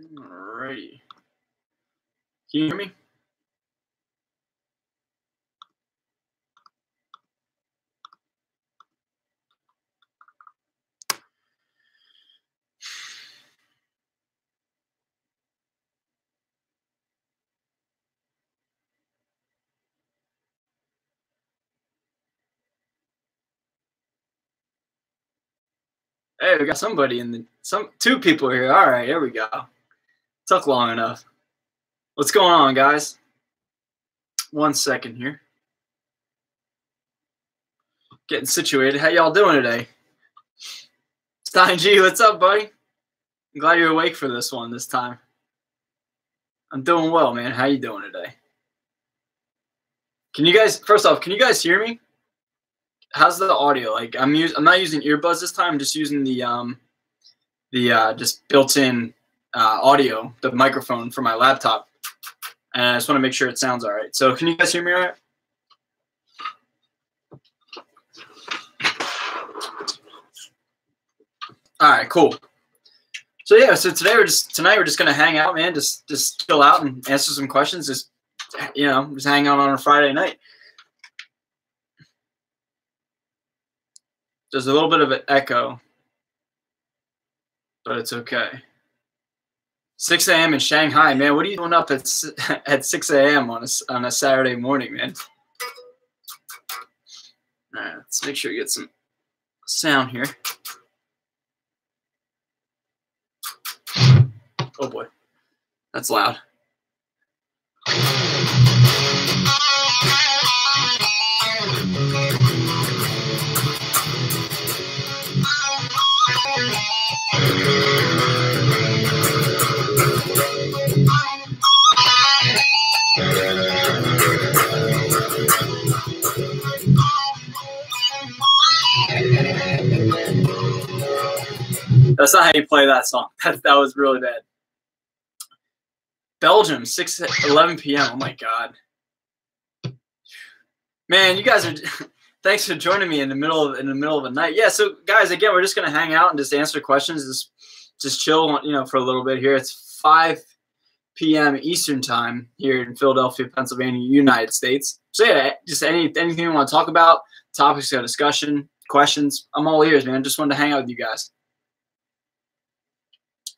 Alrighty. Can you hear me? Hey, we got somebody in the two people here. All right, here we go. Took long enough. What's going on, guys? 1 second here. Getting situated. How y'all doing today? Stein G, what's up, buddy? I'm glad you're awake for this one this time. I'm doing well, man. How you doing today? Can you guys, first off, can you guys hear me? How's the audio? Like, I'm not using earbuds this time. I'm just using the just built-in audio, the microphone for my laptop, and I just want to make sure it sounds all right. So, can you guys hear me all right? All right, cool. So yeah, so tonight we're just gonna hang out, man. Just chill out and answer some questions. Just just hang out on a Friday night. There's a little bit of an echo, but it's okay. 6 a.m. in Shanghai, man. What are you doing up at 6 a.m. on a Saturday morning, man? All right, let's make sure you get some sound here. Oh boy, that's loud. That's not how you play that song. That was really bad. Belgium, 11 p.m. Oh my God, man! You guys are. Thanks for joining me in the middle of the night. Yeah. So guys, again, we're just gonna hang out and just answer questions. Just chill, for a little bit here. It's 5 p.m. Eastern time here in Philadelphia, Pennsylvania, United States. So yeah, just anything you want to talk about, topics of discussion, questions. I'm all ears, man. Just wanted to hang out with you guys.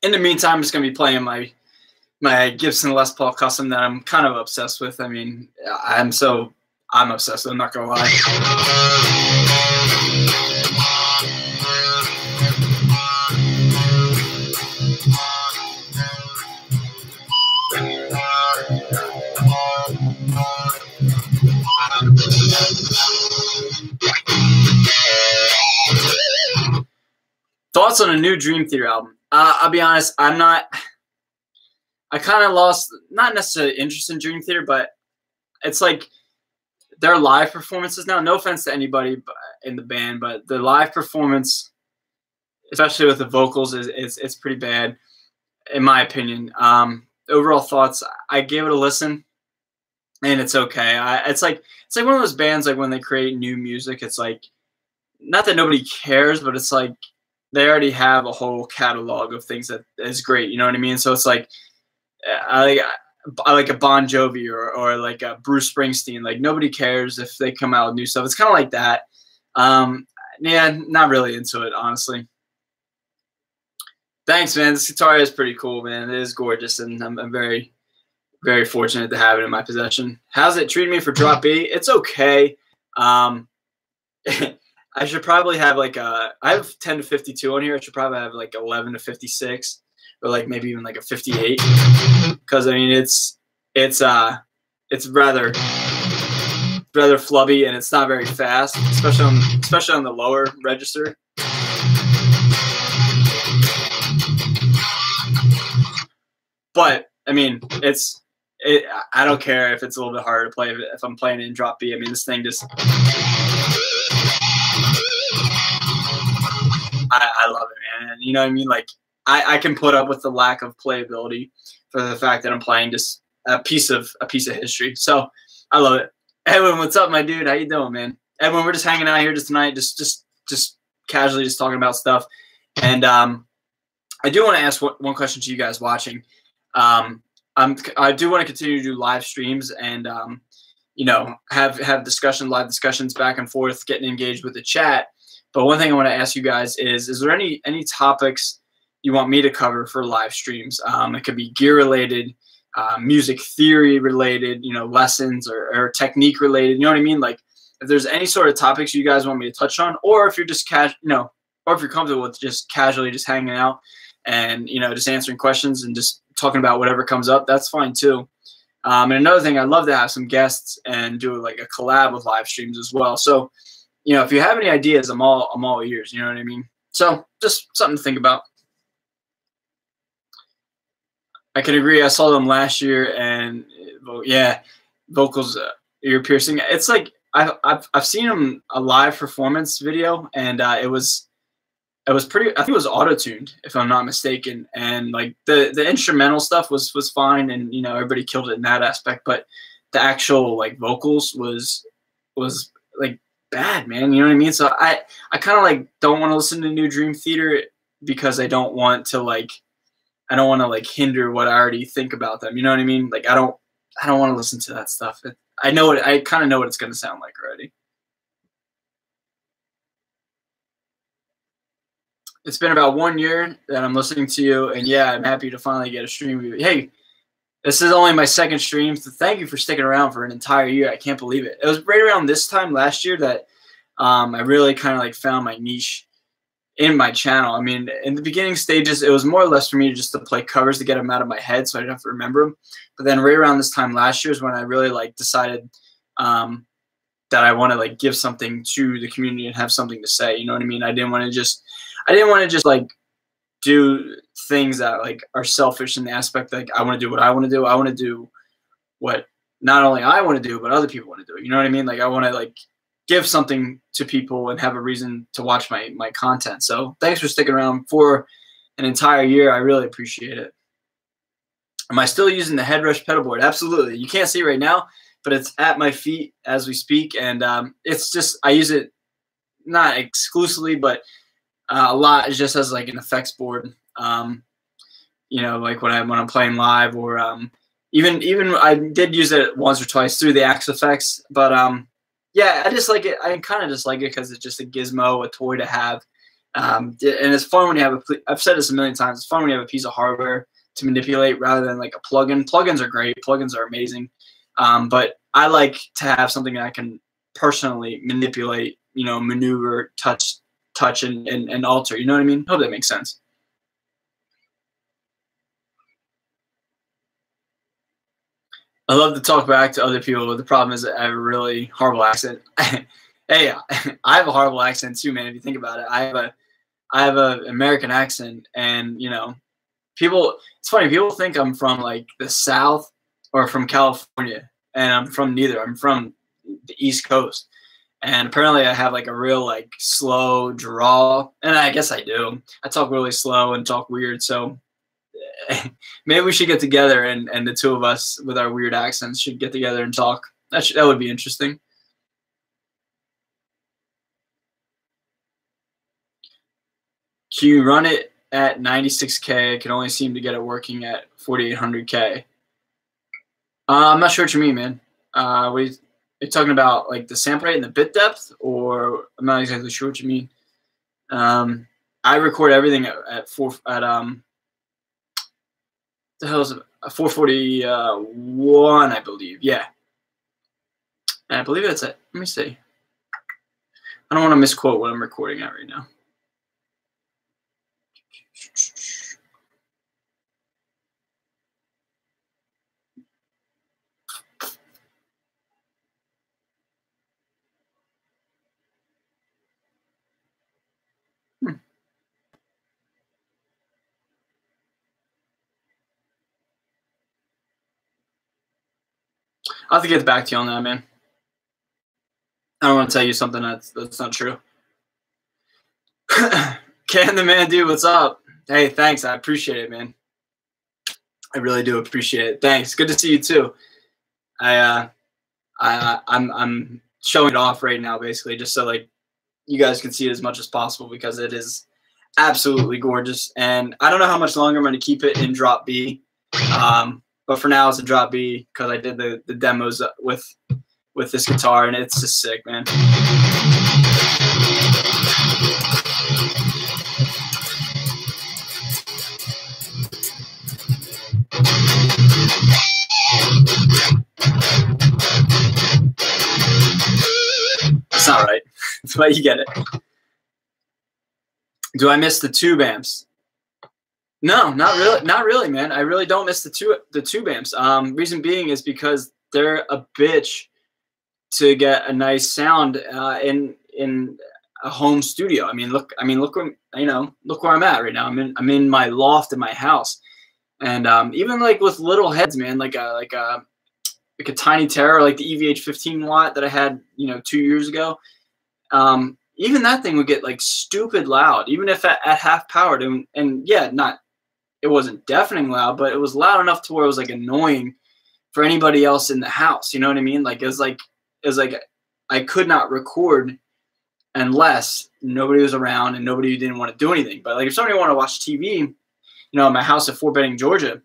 In the meantime, I'm just gonna be playing my Gibson Les Paul Custom that I'm kind of obsessed with. I mean, I'm obsessed with it, I'm not gonna lie. Thoughts on a new Dream Theater album? I'll be honest, I kind of lost, not necessarily interest in Dream Theater, but it's like their live performances now. No offense to anybody in the band, but the live performance, especially with the vocals, it's pretty bad, in my opinion. Overall thoughts, I gave it a listen, and it's okay. It's like one of those bands, like when they create new music, it's like, not that nobody cares, but it's like they already have a whole catalog of things that is great. You know what I mean? So it's like, I like a Bon Jovi or like a Bruce Springsteen. Like, nobody cares if they come out with new stuff. It's kind of like that. Yeah, not really into it, honestly. Thanks, man. This guitar is pretty cool, man. It is gorgeous, and I'm very, very fortunate to have it in my possession. How's it treating me for drop B? It's okay. I should probably have like I have 10 to 52 on here. I should probably have like 11 to 56. Or like maybe even like a 58, because I mean it's rather flubby, and it's not very fast, especially on the lower register. But I mean, I don't care if it's a little bit harder to play if I'm playing it in drop B. I mean, this thing just I love it, man. You know what I mean? Like, I can put up with the lack of playability for the fact that I'm playing just a piece of history. So I love it. Edwin, what's up, my dude? How you doing, man? Edwin, we're just hanging out here tonight, just casually just talking about stuff. And I do want to ask one question to you guys watching. I do want to continue to do live streams and have live discussions back and forth, getting engaged with the chat. But one thing I want to ask you guys is there any topics you want me to cover for live streams? It could be gear related, music theory related, lessons or technique related. You know what I mean? Like if there's any sort of topics you guys want me to touch on, or if you're just or if you're comfortable with just casually just hanging out and just answering questions and just talking about whatever comes up, that's fine too. And another thing, I'd love to have some guests and do like a collab with live streams as well. So, if you have any ideas, I'm all ears. You know what I mean? So just something to think about. I can agree. I saw them last year, and yeah, vocals, ear piercing. It's like I've seen them a live performance video, and it was pretty. I think it was auto-tuned, if I'm not mistaken, and like the instrumental stuff was fine, and everybody killed it in that aspect. But the actual like vocals was like bad, man. You know what I mean? So I kind of like don't want to listen to New Dream Theater because I don't want to like hinder what I already think about them. You know what I mean? Like I don't want to listen to that stuff. I kind of know what it's going to sound like already. It's been about 1 year that I'm listening to you, and yeah, I'm happy to finally get a stream with you. Hey, this is only my second stream, so thank you for sticking around for an entire year. I can't believe it. It was right around this time last year that I really kind of like found my niche in my channel. I mean, in the beginning stages, it was more or less for me just to play covers to get them out of my head so I didn't have to remember them. But then right around this time last year is when I really like decided that I want to like give something to the community and have something to say. You know what I mean? I didn't want to just like do things that like are selfish in the aspect that like, I want to do what I want to do. I want to do what not only I want to do, but other people want to do. You know what I mean? Like I want to like give something to people and have a reason to watch my content. So thanks for sticking around for an entire year. I really appreciate it. Am I still using the headrush pedal board? Absolutely. You can't see it right now, but it's at my feet as we speak. And it's just, I use it not exclusively, but a lot. It's just as like an effects board. Like when I'm playing live, or even I did use it once or twice through the Axe effects. But yeah, I just like it. I kind of just like it because it's just a gizmo, a toy to have. And it's fun when you have I've said this a million times. It's fun when you have a piece of hardware to manipulate rather than like a plugin. Plugins are great. Plugins are amazing. But I like to have something that I can personally manipulate, maneuver, touch and alter. You know what I mean? Hope that makes sense. I love to talk back to other people, but the problem is that I have a really horrible accent. Hey, I have a horrible accent too, man. If you think about it, I have a American accent, and people. It's funny. People think I'm from like the South or from California, and I'm from neither. I'm from the East Coast, and apparently I have like a real like slow drawl, and I guess I do. I talk really slow and talk weird, so. Maybe we should get together and the two of us with our weird accents should get together and talk. That would be interesting. Can you run it at 96K? I can only seem to get it working at 4800K. I'm not sure what you mean, man. Are you talking about like the sample rate and the bit depth, or I'm not exactly sure what you mean. I record everything at the hell is it? 441, I believe. Yeah. And I believe that's it. Let me see. I don't want to misquote what I'm recording at right now. I'll have to get back to you on that, man. I don't want to tell you something that's not true. Can the man do? What's up? Hey, thanks. I appreciate it, man. I really do appreciate it. Thanks. Good to see you too. I'm showing it off right now, basically, just so like you guys can see it as much as possible because it is absolutely gorgeous. And I don't know how much longer I'm going to keep it in drop B. But for now, it's a drop B because I did the demos with this guitar, and it's just sick, man. It's not right, but you get it. Do I miss the tube amps? No, not really. Not really, man. I really don't miss the tube amps. Reason being is because they're a bitch to get a nice sound in a home studio. I mean, look where, look where I'm at right now. I'm in my loft in my house, and even like with little heads, man, like a Tiny Terror, like the EVH 15 watt that I had, 2 years ago. Even that thing would get like stupid loud, even if at half powered. And yeah, it wasn't deafening loud, but it was loud enough to where it was like annoying for anybody else in the house. You know what I mean? Like it was like I could not record unless nobody was around and nobody didn't want to do anything. But like if somebody wanted to watch TV, in my house at Fort Benning, Georgia,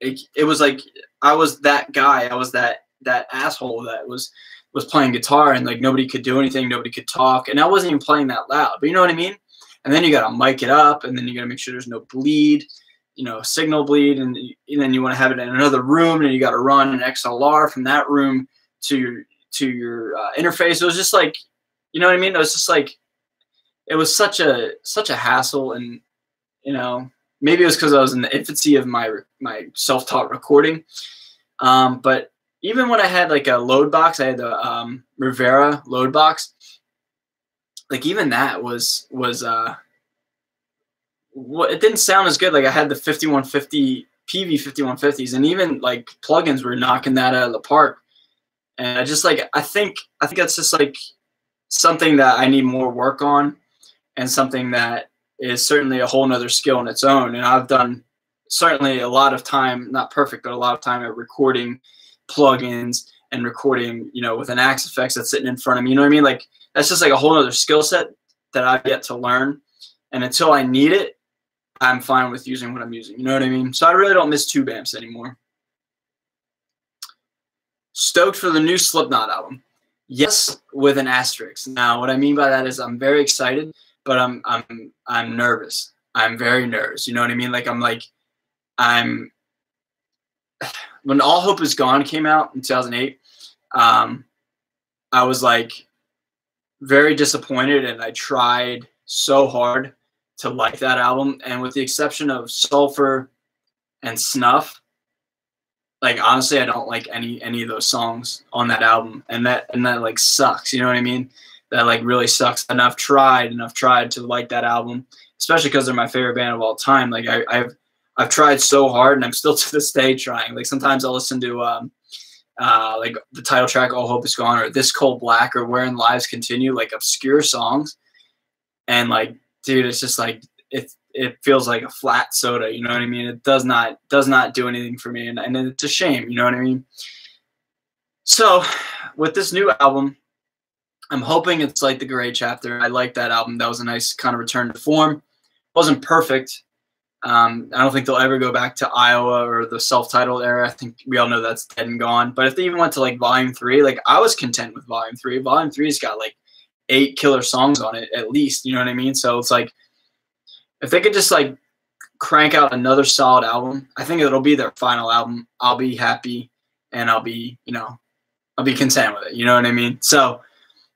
it was like I was that guy. I was that asshole that was playing guitar, and like nobody could do anything, nobody could talk, and I wasn't even playing that loud. But you know what I mean? And then you got to mic it up, and then you got to make sure there's no bleed, signal bleed, and then you want to have it in another room, and you got to run an XLR from that room to your interface. It was just like, you know what I mean? It was just like, it was such a hassle, and maybe it was because I was in the infancy of my self-taught recording, but even when I had like a load box, I had the Rivera load box. Like even that was it didn't sound as good. Like I had the 5150 PV 5150s, and even like plugins were knocking that out of the park. And I just like I think that's just like something that I need more work on, and something that is certainly a whole nother skill in its own. And I've done certainly a lot of time, not perfect, but a lot of time at recording plugins and recording, with an Axe Effects that's sitting in front of me. You know what I mean? Like that's just like a whole other skill set that I've yet to learn. And until I need it, I'm fine with using what I'm using. You know what I mean? So I really don't miss tube amps anymore. Stoked for the new Slipknot album. Yes, with an asterisk. Now, what I mean by that is I'm very excited, but I'm nervous. I'm very nervous. You know what I mean? Like when All Hope Is Gone came out in 2008, I was like very disappointed, and I tried so hard to like that album. And with the exception of Sulfur and Snuff, like honestly, I don't like any of those songs on that album, and that like sucks. You know what I mean? That like really sucks. And I've tried to like that album, especially because they're my favorite band of all time. Like I've tried so hard, and I'm still to this day trying. Like sometimes I'll listen to like the title track "All Hope Is Gone" or "This Cold Black" or "Wherein Lives Continue," like obscure songs, and like, dude, it's just like it feels like a flat soda. You know what I mean? It does not do anything for me, and it's a shame. You know what I mean? So with this new album, I'm hoping it's like the Gray Chapter. I like that album. That was a nice kind of return to form. It wasn't perfect. I don't think they'll ever go back to Iowa or the self-titled era. I think we all know that's dead and gone. But if they even went to like Volume 3, like I was content with Volume 3. Volume 3's got like 8 killer songs on it at least. You know what I mean? So it's like if they could just like crank out another solid album, I think it'll be their final album. I'll be happy, and I'll be content with it. You know what I mean? So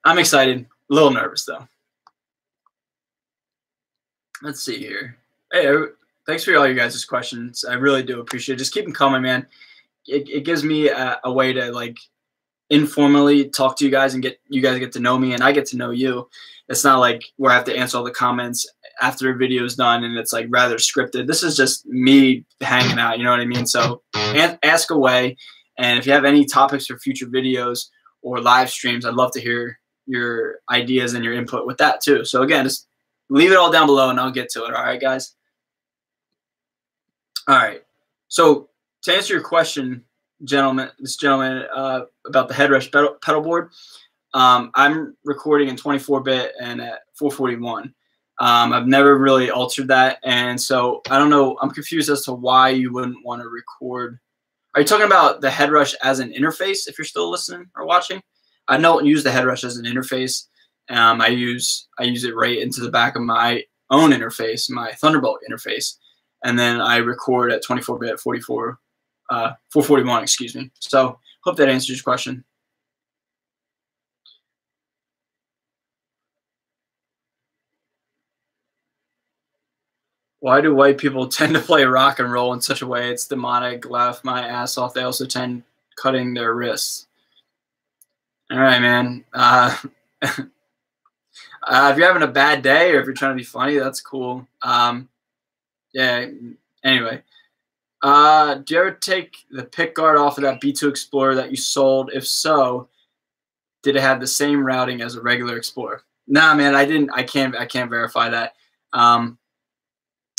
I'm excited. A little nervous though. Let's see here. Hey, thanks for all you guys' questions. I really do appreciate it. Just keep them coming, man. It gives me a way to like informally talk to you guys, and you guys get to know me, and I get to know you. It's not like where I have to answer all the comments after a video is done, and it's like rather scripted. This is just me hanging out. You know what I mean? So ask away. And if you have any topics for future videos or live streams, I'd love to hear your ideas and your input with that too. So again, just leave it all down below, and I'll get to it. All right, guys? All right. So to answer your question, this gentleman, about the headrush pedal board, I'm recording in 24-bit and at 441. I've never really altered that, and so I don't know. I'm confused as to why you wouldn't want to record. Are you talking about the head rush as an interface? If you're still listening or watching, I don't use the head rush as an interface. I use it right into the back of my own interface, my Thunderbolt interface, and then I record at 24-bit 441. Excuse me. So hope that answers your question. Why do white people tend to play rock and roll in such a way it's demonic? Laugh my ass off. They also tend cutting their wrists. All right, man. If you're having a bad day or if you're trying to be funny, that's cool. Yeah. Anyway, do you ever take the pick guard off of that B2 Explorer that you sold? If so, did it have the same routing as a regular Explorer? Nah, man, I didn't. I can't verify that.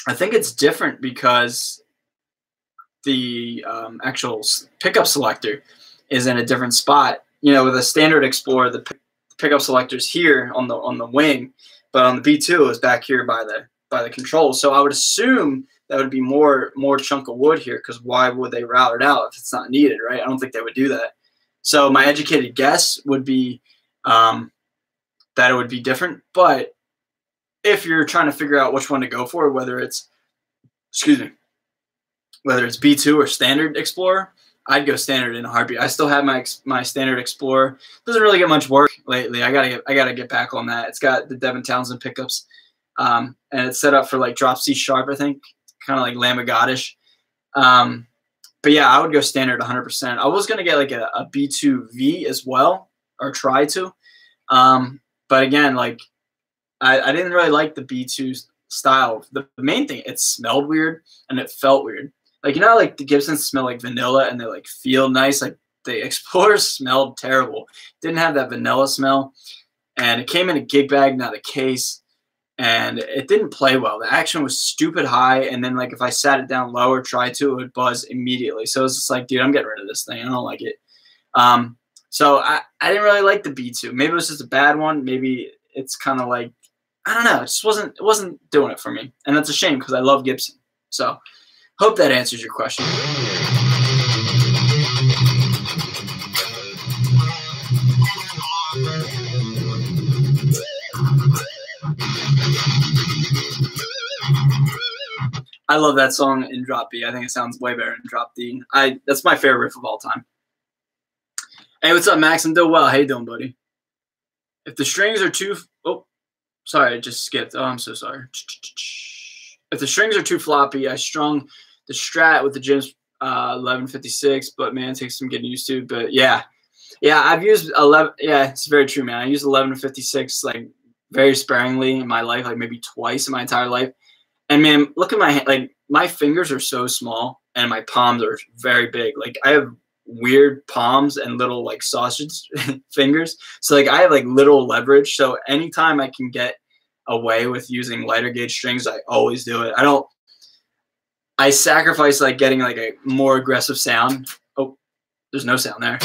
I think it's different because the actual pickup selector is in a different spot. You know, with a standard Explorer, the pickup selector's here on the wing, but on the B2 is back here by the controls. So I would assume that would be more chunk of wood here, because why would they route it out if it's not needed, right? I don't think they would do that. So my educated guess would be that it would be different, but if you're trying to figure out which one to go for, whether it's B2 or standard Explorer, I'd go standard in a heartbeat. I still have my standard Explorer. Doesn't really get much work lately. I gotta get back on that. It's got the Devin Townsend pickups, and it's set up for like drop C sharp, I think, kind of like Lamb of God-ish. But yeah, I would go standard 100%. I was gonna get like a B2V as well, or try to, but again, like I didn't really like the B2 style. The main thing, it smelled weird and it felt weird. Like, you know, like the Gibsons smell like vanilla and they like feel nice. Like the Explorers smelled terrible. Didn't have that vanilla smell. And it came in a gig bag, not a case. And it didn't play well. The action was stupid high. And then like if I sat it down low or tried to, it would buzz immediately. So it was just like, dude, I'm getting rid of this thing. I don't like it. So I didn't really like the B2. Maybe it was just a bad one. Maybe it's kind of like, I don't know. It just wasn't doing it for me. And that's a shame because I love Gibson. So hope that answers your question. I love that song in Drop B. I think it sounds way better in Drop D. That's my favorite riff of all time. Hey, what's up, Max? I'm doing well. How you doing, buddy? If the strings are too... Oh, sorry, I just skipped. Oh, I'm so sorry. If the strings are too floppy, I strung the Strat with the Jim's 1156, but man, it takes some getting used to. But yeah, I've used 11. Yeah, it's very true, man. I used 1156 like very sparingly in my life, like maybe twice in my entire life. And man, look at my hand. Like my fingers are so small, and my palms are very big. Like I have weird palms and little like sausage fingers. So like I have like little leverage. So anytime I can get away with using lighter gauge strings, I always do it. I sacrifice like getting like a more aggressive sound. Oh, there's no sound there.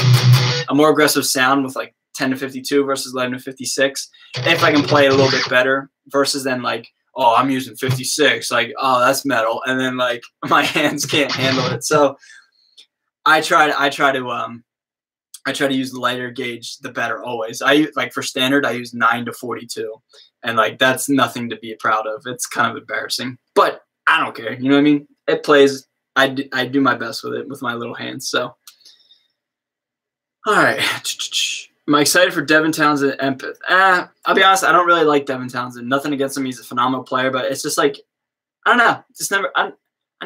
A more aggressive sound with like 10 to 52 versus 11 to 56. If I can play a little bit better versus then like, oh, I'm using 56. Like, oh, that's metal. And then like my hands can't handle it. So I try to use the lighter gauge, the better always. I like for standard, I use 9 to 42. And like, that's nothing to be proud of. It's kind of embarrassing, but I don't care. You know what I mean? It plays. I do my best with it with my little hands. So, all right. Am I excited for Devin Townsend Empath? I'll be honest. I don't really like Devin Townsend. Nothing against him. He's a phenomenal player, but it's just like, I don't know. I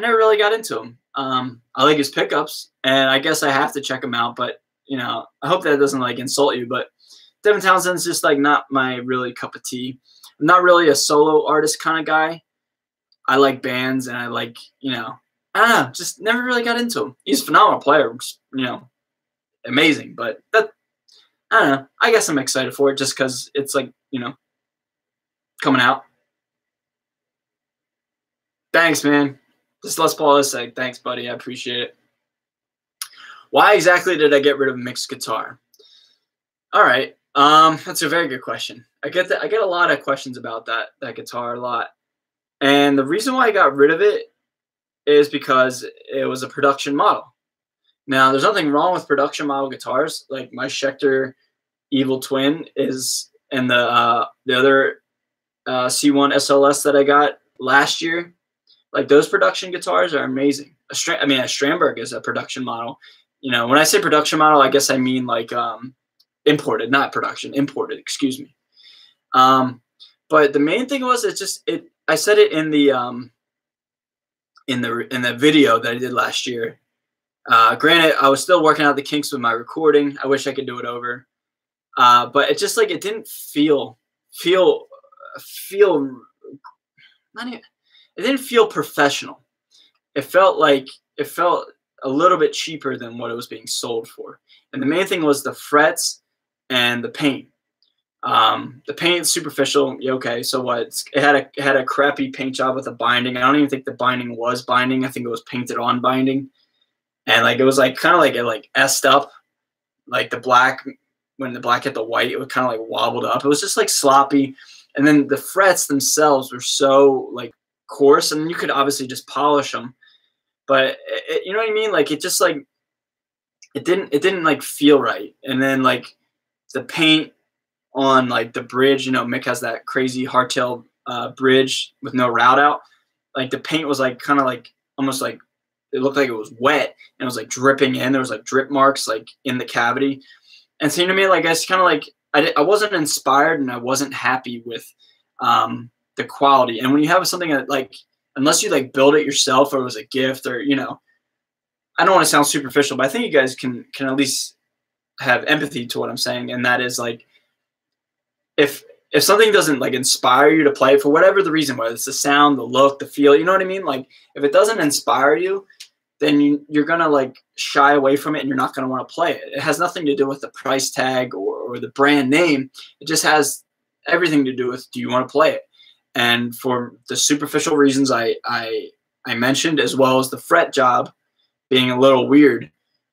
never really got into him. I like his pickups, and I guess I have to check him out. But you know, I hope that doesn't like insult you. But Devin Townsend's just like not my really cup of tea. I'm not really a solo artist kind of guy. I like bands, and I like, you know, I don't know, just never really got into him. He's a phenomenal player, you know, amazing. But that, I don't know. I guess I'm excited for it just because it's like, you know, coming out. Thanks, man. Just Les Paul is like, thanks, buddy. I appreciate it. Why exactly did I get rid of mixed guitar? All right. That's a very good question. I get that. I get a lot of questions about that guitar a lot, and the reason why I got rid of it is because it was a production model. Now, there's nothing wrong with production model guitars. Like my Schecter Evil Twin is, and the other C1 SLS that I got last year. Like those production guitars are amazing. A Strandberg is a production model. You know, when I say production model, I guess I mean like imported, not production, imported. Excuse me. But the main thing was I said it in the video that I did last year. Granted, I was still working out the kinks with my recording. I wish I could do it over. But it just like it didn't feel not even, it didn't feel professional. It felt a little bit cheaper than what it was being sold for. And the main thing was the frets and the paint. The paint superficial. Okay, so what? It had a crappy paint job with a binding. I don't even think the binding was binding. I think it was painted on binding, and like it was like kind of like it like essed up, like the black when the black hit the white, it would kind of like wobbled up. It was just like sloppy, and then the frets themselves were so like coarse, and you could obviously just polish them, but you know what I mean? Like it just like it didn't like feel right, and then like the paint on like the bridge, you know, Mick has that crazy hardtail bridge with no route out. Like the paint was like kind of like almost like it looked like it was wet and it was like dripping in. There was like drip marks like in the cavity. And so, you know what I mean? Like it's kind of like I wasn't inspired and I wasn't happy with the quality. And when you have something that like, unless you like build it yourself or it was a gift or, you know, I don't want to sound superficial, but I think you guys can at least have empathy to what I'm saying. And that is like, if something doesn't like inspire you to play it for whatever the reason, whether it's the sound, the look, the feel, you know what I mean? Like if it doesn't inspire you, then you're going to like shy away from it and you're not going to want to play it. It has nothing to do with the price tag or the brand name. It just has everything to do with, do you want to play it? And for the superficial reasons I mentioned, as well as the fret job being a little weird,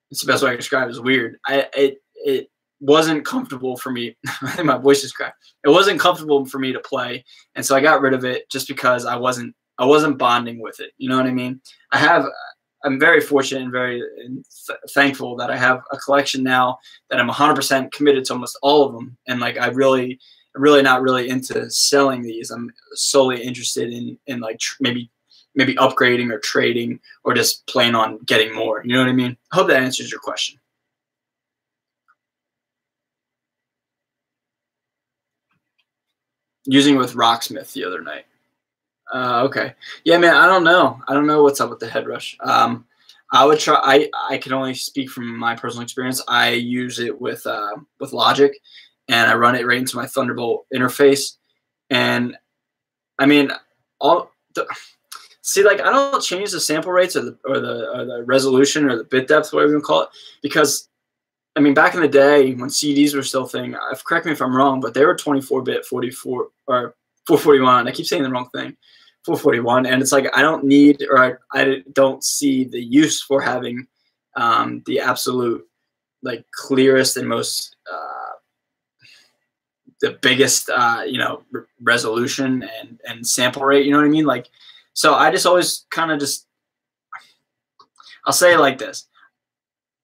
it's the best way I can describe it as weird. It wasn't comfortable for me. I think my voice is cracked. It wasn't comfortable for me to play, and so I got rid of it just because I wasn't bonding with it. You know what I mean? I'm very fortunate and very thankful that I have a collection now that I'm 100% committed to almost all of them, and like I'm really not really into selling these. I'm solely interested in like maybe upgrading or trading or just playing on getting more. You know what I mean? I hope that answers your question. Using it with Rocksmith the other night. Okay. Yeah, man, I don't know. I don't know what's up with the head rush. I would try. I can only speak from my personal experience. I use it with Logic, and I run it right into my Thunderbolt interface. And I mean, see, like I don't change the sample rates or the resolution or the bit depth, whatever you call it, because I mean, back in the day when CDs were still a thing, correct me if I'm wrong, but they were 24-bit, 44 or 441. I keep saying the wrong thing, 441. And it's like I don't need, or I don't see the use for having the absolute like clearest and most the biggest resolution and sample rate. You know what I mean? Like, so I just always kind of I'll say it like this.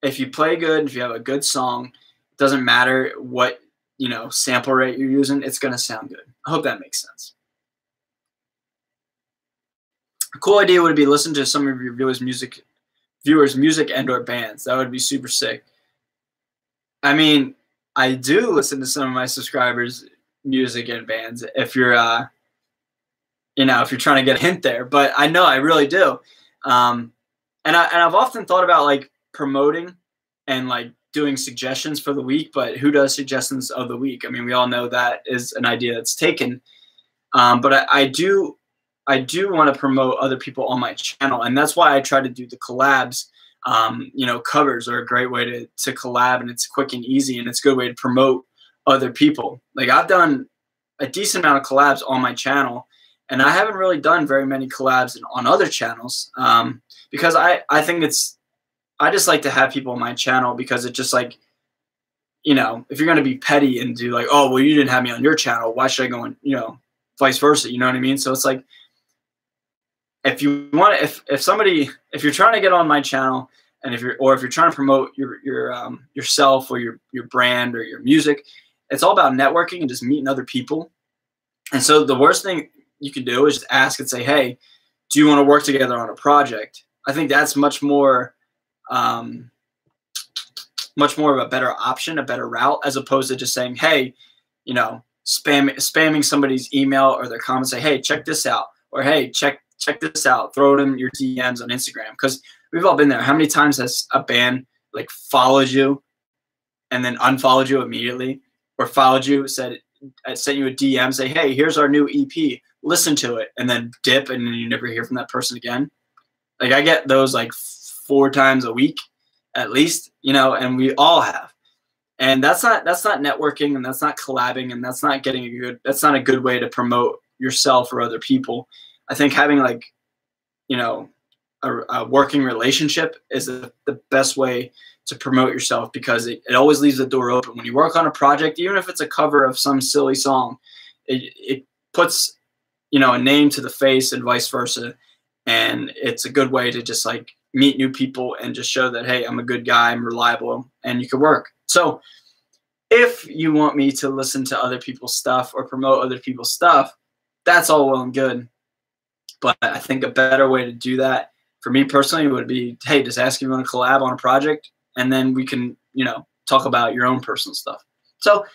If you play good, if you have a good song, it doesn't matter what, sample rate you're using, it's going to sound good. I hope that makes sense. A cool idea would be listen to some of your viewers' music and or bands. That would be super sick. I mean, I do listen to some of my subscribers' music and bands if you're if you're trying to get a hint there, but I know I really do. And I've often thought about like promoting and like doing suggestions for the week, but who does suggestions of the week? I mean, we all know that is an idea that's taken. But I do want to promote other people on my channel, and that's why I try to do the collabs. Covers are a great way to collab, and it's quick and easy, and it's a good way to promote other people. Like I've done a decent amount of collabs on my channel, and I haven't really done very many collabs on other channels because I think I just like to have people on my channel because it just like you know, if you're going to be petty and do like, oh, well, you didn't have me on your channel, why should I go on, you know, vice versa, you know what I mean? So it's like, if you want, if you're trying to get on my channel, and if you're trying to promote yourself or your brand or your music, it's all about networking and just meeting other people. And so the worst thing you can do is just ask and say, hey, do you want to work together on a project? I think that's much more of a better option, a better route, as opposed to just saying, hey, you know, spamming somebody's email or their comments, say, hey, check this out, or hey, check this out, throw it in your DMs on Instagram. Because we've all been there. How many times has a band like followed you and then unfollowed you immediately, or followed you, sent you a DM, say, hey, here's our new EP, listen to it, and then dip, and then you never hear from that person again? Like, I get those like 4 times a week at least, you know, and we all have. And that's not networking, and that's not collabing, and that's not that's not a good way to promote yourself or other people. I think having like, you know, a working relationship is the best way to promote yourself, because it always leaves the door open. When you work on a project, even if it's a cover of some silly song, it puts, you know, a name to the face and vice versa. And it's a good way to just like meet new people and just show that, hey, I'm a good guy, I'm reliable, and you can work. So if you want me to listen to other people's stuff or promote other people's stuff, that's all well and good. But I think a better way to do that for me personally would be, hey, just ask if you want to collab on a project, and then we can, you know, talk about your own personal stuff. So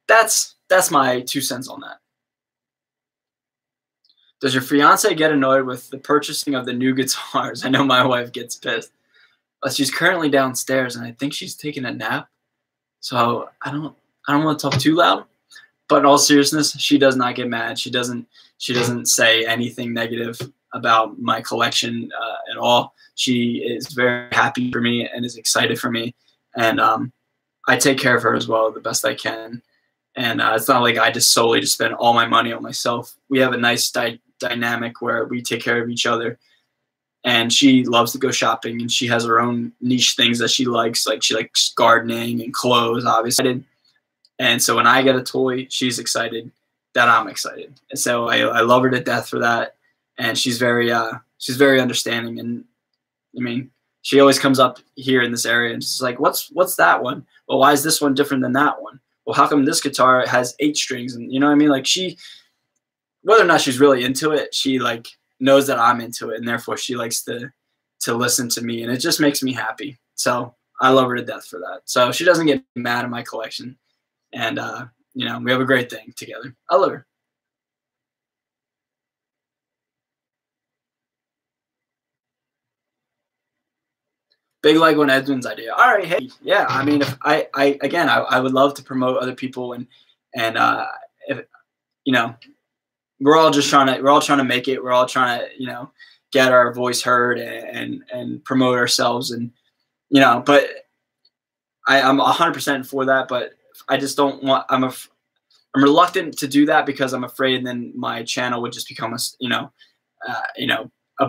that's my 2 cents on that. Does your fiance get annoyed with the purchasing of the new guitars? I know my wife gets pissed. She's currently downstairs, and I think she's taking a nap. So I don't want to talk too loud. But in all seriousness, she does not get mad. She doesn't say anything negative about my collection at all. She is very happy for me and is excited for me. And I take care of her as well the best I can. And it's not like I just solely just spend all my money on myself. We have a nice dynamic where we take care of each other. And she loves to go shopping, and she has her own niche things that she likes. Like, she likes gardening and clothes, obviously. And so when I get a toy, she's excited that I'm excited. And so I love her to death for that. And she's very understanding. And I mean, she always comes up here in this area and she's like, what's that one? Well, why is this one different than that one? Well, how come this guitar has 8 strings? And you know what I mean? Like, she, whether or not she's really into it, she like knows that I'm into it, and therefore she likes to listen to me, and it just makes me happy. So I love her to death for that. So she doesn't get mad at my collection. And, you know, we have a great thing together. I love her. Big leg on Edwin's idea. All right. Hey, yeah. I mean, if I would love to promote other people, and if, you know, we're all trying to make it. We're all trying to, you know, get our voice heard and promote ourselves. And, you know, but I'm 100% for that, but I just don't want, I'm reluctant to do that, because I'm afraid then my channel would just become a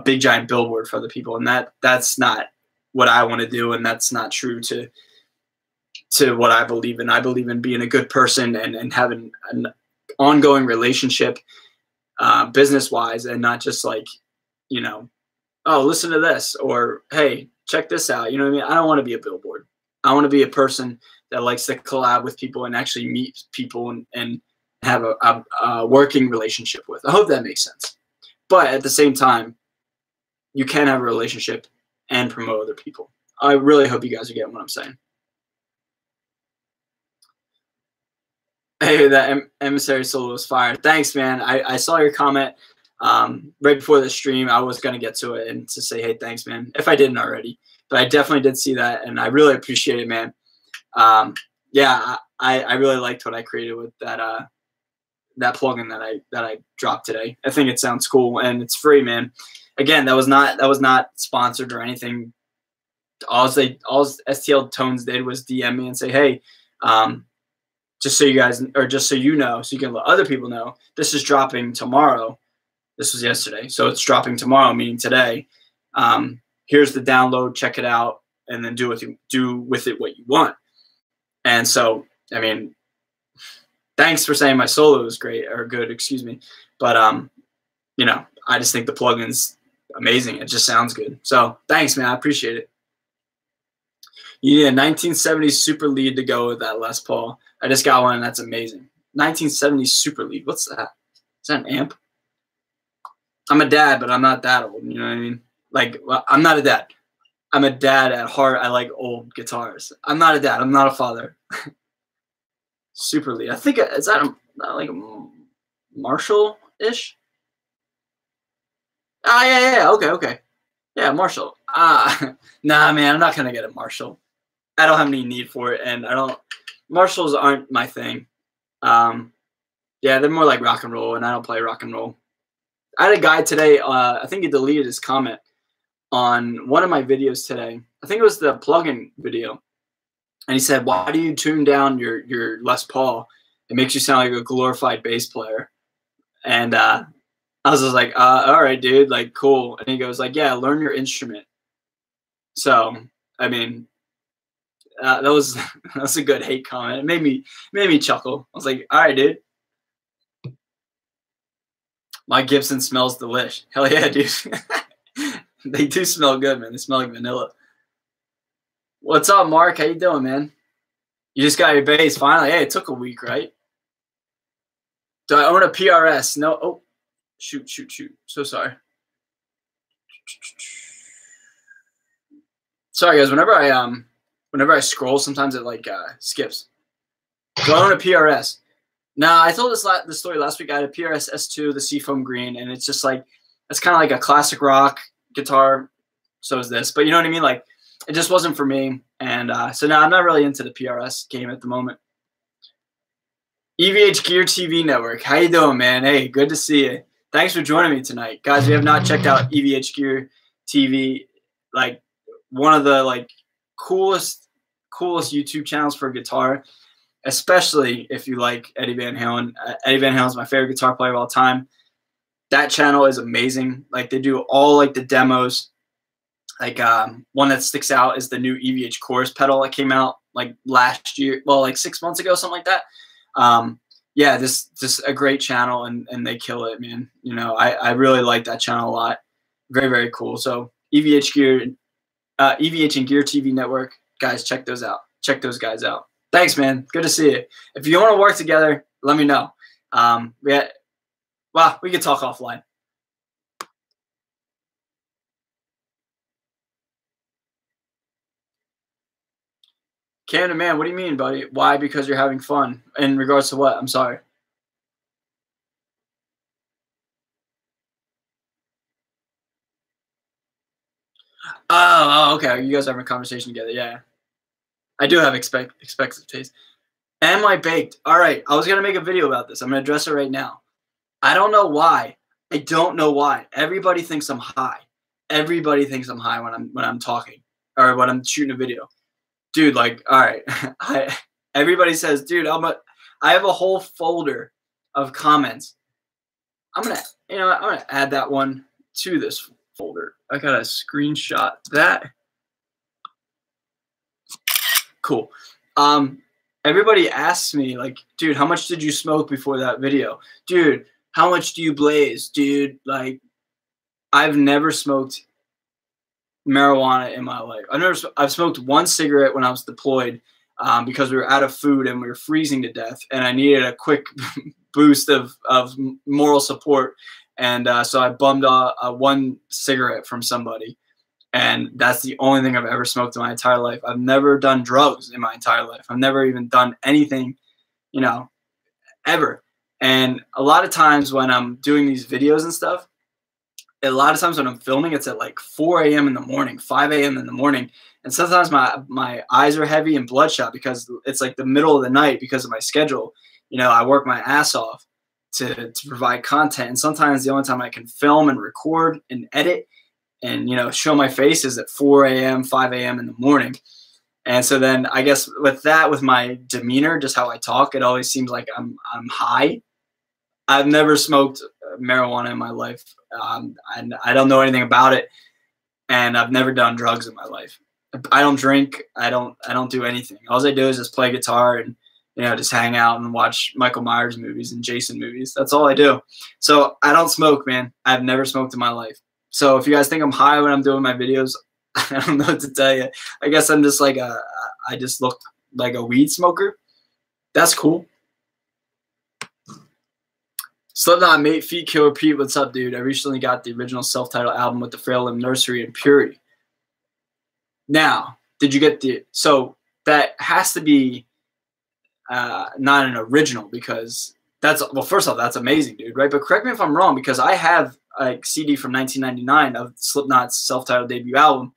big giant billboard for other people. And that's not what I want to do. And that's not true to what I believe in. I believe in being a good person and having an ongoing relationship, business wise, and not just like, you know, oh, listen to this, or, hey, check this out. You know what I mean? I don't want to be a billboard. I want to be a person that likes to collab with people and actually meet people and have a working relationship with. I hope that makes sense. But at the same time, you can have a relationship and promote other people. I really hope you guys are getting what I'm saying. Hey, that emissary solo was fire. Thanks, man. I saw your comment right before the stream. I was going to get to it and to say, hey, thanks, man, if I didn't already. But I definitely did see that, and I really appreciate it, man. Yeah, I really liked what I created with that plugin that I dropped today. I think it sounds cool, and it's free, man. Again, that was not sponsored or anything. All STL Tones did was DM me and say, hey, just so you guys, or just so you know, so you can let other people know, this is dropping tomorrow. This was yesterday, so it's dropping tomorrow, meaning today. Here's the download, check it out, and then do with it what you want. And so I mean, thanks for saying my solo is great or good, excuse me. But you know, I just think the plugin's amazing. It just sounds good. So thanks, man. I appreciate it. You need a 1970s Super Lead to go with that Les Paul. I just got one, and that's amazing. 1970s Super Lead. What's that? Is that an amp? I'm a dad, but I'm not that old. You know what I mean? Like, well, I'm not a dad. I'm a dad at heart. I like old guitars. I'm not a dad. I'm not a father. Super Lead. I think, is that like a Marshall-ish? Ah, yeah. Okay. Yeah, Marshall. Nah, man, I'm not going to get a Marshall. I don't have any need for it, and Marshalls aren't my thing. Yeah, they're more like rock and roll, and I don't play rock and roll. I had a guy today, I think he deleted his comment on one of my videos today. I think it was the plugin video. And he said, why do you tune down your Les Paul? It makes you sound like a glorified bass player. And I was just like, all right, dude, like, cool. And he goes like, yeah, learn your instrument. So, I mean, that was a good hate comment. It made me chuckle. I was like, all right, dude. My Gibson smells delish. Hell yeah, dude. They do smell good, man. They smell like vanilla. What's up, Mark? How you doing, man? You just got your bass finally. Hey, it took a week, right? Do I own a PRS? No. Oh, shoot. So sorry. Sorry, guys. Whenever I scroll, sometimes it like skips. Do I own a PRS? Nah, I told this story last week. I had a PRS S2, the Seafoam Green, and it's just like, it's kind of like a classic rock guitar. So is this, but you know what I mean? Like, it just wasn't for me. And so now I'm not really into the PRS game at the moment. EVH Gear TV Network. How you doing, man? Hey, good to see you. Thanks for joining me tonight. Guys, we have not checked out EVH Gear TV. Like, one of the like coolest YouTube channels for guitar. Especially if you like Eddie Van Halen. Eddie Van Halen is my favorite guitar player of all time. That channel is amazing. Like, they do all like the demos. Like, one that sticks out is the new EVH Chorus pedal that came out like last year. Well, like 6 months ago, something like that. Yeah, this a great channel, and they kill it, man. You know, I really like that channel a lot. Very, very cool. So EVH Gear, EVH and Gear TV Network, guys, check those out. Check those guys out. Thanks, man. Good to see you. If you want to work together, let me know. Well, we can talk offline. Camden, man, what do you mean, buddy? Why? Because you're having fun. In regards to what? I'm sorry. Oh, okay. You guys are having a conversation together. Yeah. I do have expected taste. Am I baked? All right. I was going to make a video about this. I'm going to address it right now. I don't know why. I don't know why. Everybody thinks I'm high. Everybody thinks I'm high when I'm talking or when I'm shooting a video. Dude, like, all right. Everybody says, dude, I have a whole folder of comments. I'm going to add that one to this folder. I got to screenshot that. Cool. Everybody asks me, like, dude, how much did you smoke before that video? Dude, how much do you blaze? Dude, like, I've never smoked marijuana in my life. I've smoked one cigarette when I was deployed because we were out of food and we were freezing to death, and I needed a quick boost of moral support. And so I bummed one cigarette from somebody. And that's the only thing I've ever smoked in my entire life. I've never done drugs in my entire life. I've never even done anything, you know, ever. And a lot of times when I'm doing these videos and stuff, a lot of times when I'm filming, it's at like 4 a.m. in the morning, 5 a.m. in the morning. And sometimes my eyes are heavy and bloodshot because it's like the middle of the night because of my schedule. You know, I work my ass off to provide content. And sometimes the only time I can film and record and edit and, you know, show my face is at 4 a.m., 5 a.m. in the morning. And so then I guess with my demeanor, just how I talk, it always seems like I'm high. I've never smoked marijuana in my life. And I don't know anything about it. And I've never done drugs in my life. I don't drink. I don't do anything. All I do is just play guitar and, you know, just hang out and watch Michael Myers movies and Jason movies. That's all I do. So I don't smoke, man. I've never smoked in my life. So if you guys think I'm high when I'm doing my videos, I don't know what to tell you. I guess I'm just like I just look like a weed smoker. That's cool. Slipknot, Mate, Feet, Killer Pete, what's up, dude? I recently got the original self-titled album with the Frail Limb Nursery and Purity. Now, did you get the... So that has to be not an original, because that's... Well, first off, that's amazing, dude, right? But correct me if I'm wrong, because I have a CD from 1999 of Slipknot's self-titled debut album,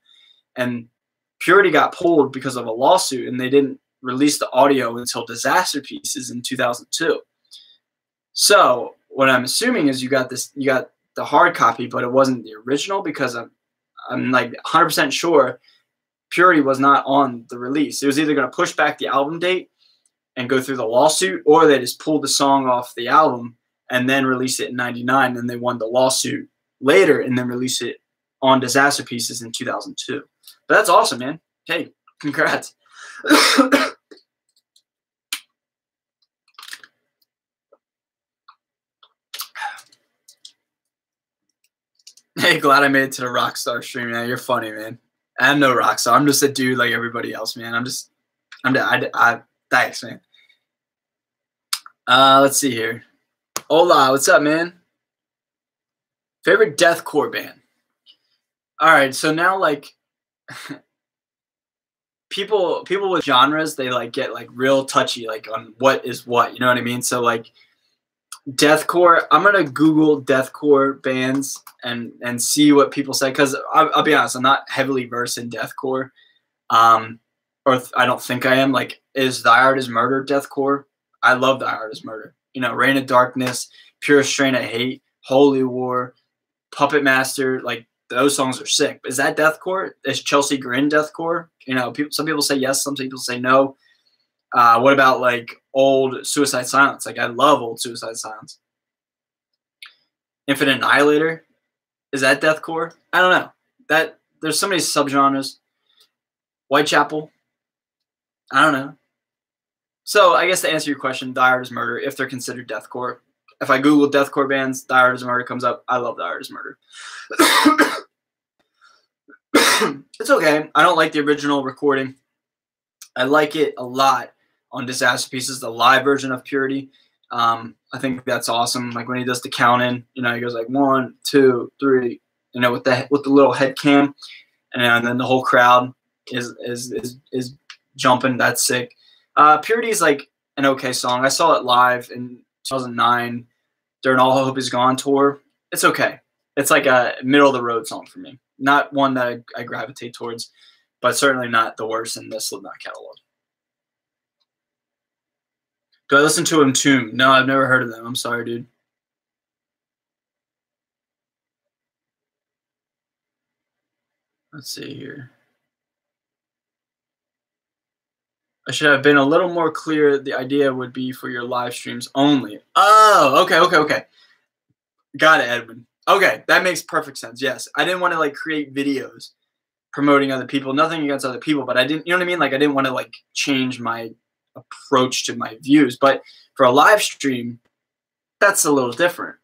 and Purity got pulled because of a lawsuit, and they didn't release the audio until Disaster Pieces in 2002. So what I'm assuming is you got the hard copy, but it wasn't the original, because I'm like 100% sure Purity was not on the release. It was either going to push back the album date and go through the lawsuit, or they just pulled the song off the album and then release it in 99, and they won the lawsuit later and then release it on Disaster Pieces in 2002. But that's awesome, man. Hey, congrats. Hey, glad I made it to the Rockstar stream, man. You're funny, man. I'm no rockstar. I'm just a dude like everybody else, man. Thanks, man. Let's see here. Hola, what's up, man? Favorite deathcore band? All right, so now, like, people with genres, they like get like real touchy, like on what is what. You know what I mean? So like, deathcore. I'm gonna Google deathcore bands and see what people say, because I'll be honest, I'm not heavily versed in deathcore, or I don't think I am. Like, is Thy Art Is Murder deathcore? I love Thy Art Is Murder. You know, Reign of Darkness, Pure Strain of Hate, Holy War, Puppet Master. Like, those songs are sick. Is that deathcore? Is Chelsea Grin deathcore? You know, some people say yes, some people say no. What about like old Suicide Silence? Like, I love old Suicide Silence. Infinite Annihilator, is that deathcore? I don't know. That there's so many subgenres. Whitechapel, I don't know. So I guess to answer your question, Thy Art Is Murder, if they're considered deathcore. If I Google deathcore bands, Thy Art Is Murder comes up. I love Thy Art Is Murder. It's okay. I don't like the original recording. I like it a lot on Disaster Pieces, the live version of Purity. I think that's awesome. Like when he does the count in, you know, he goes like 1, 2, 3, you know, with the little head cam, and then the whole crowd is jumping. That's sick. Purity is like an okay song. I saw it live in 2009 during All Hope Is Gone tour. It's okay. It's like a middle of the road song for me. Not one that I gravitate towards, but certainly not the worst in the Slipknot catalog. Do I listen to Entomb? No, I've never heard of them. I'm sorry, dude. Let's see here. I should have been a little more clear. The idea would be for your live streams only. Oh, okay. Got it, Edwin. Okay, that makes perfect sense. Yes, I didn't want to like create videos promoting other people. Nothing against other people, but I didn't. You know what I mean? Like I didn't want to like change my approach to my views. But for a live stream, that's a little different.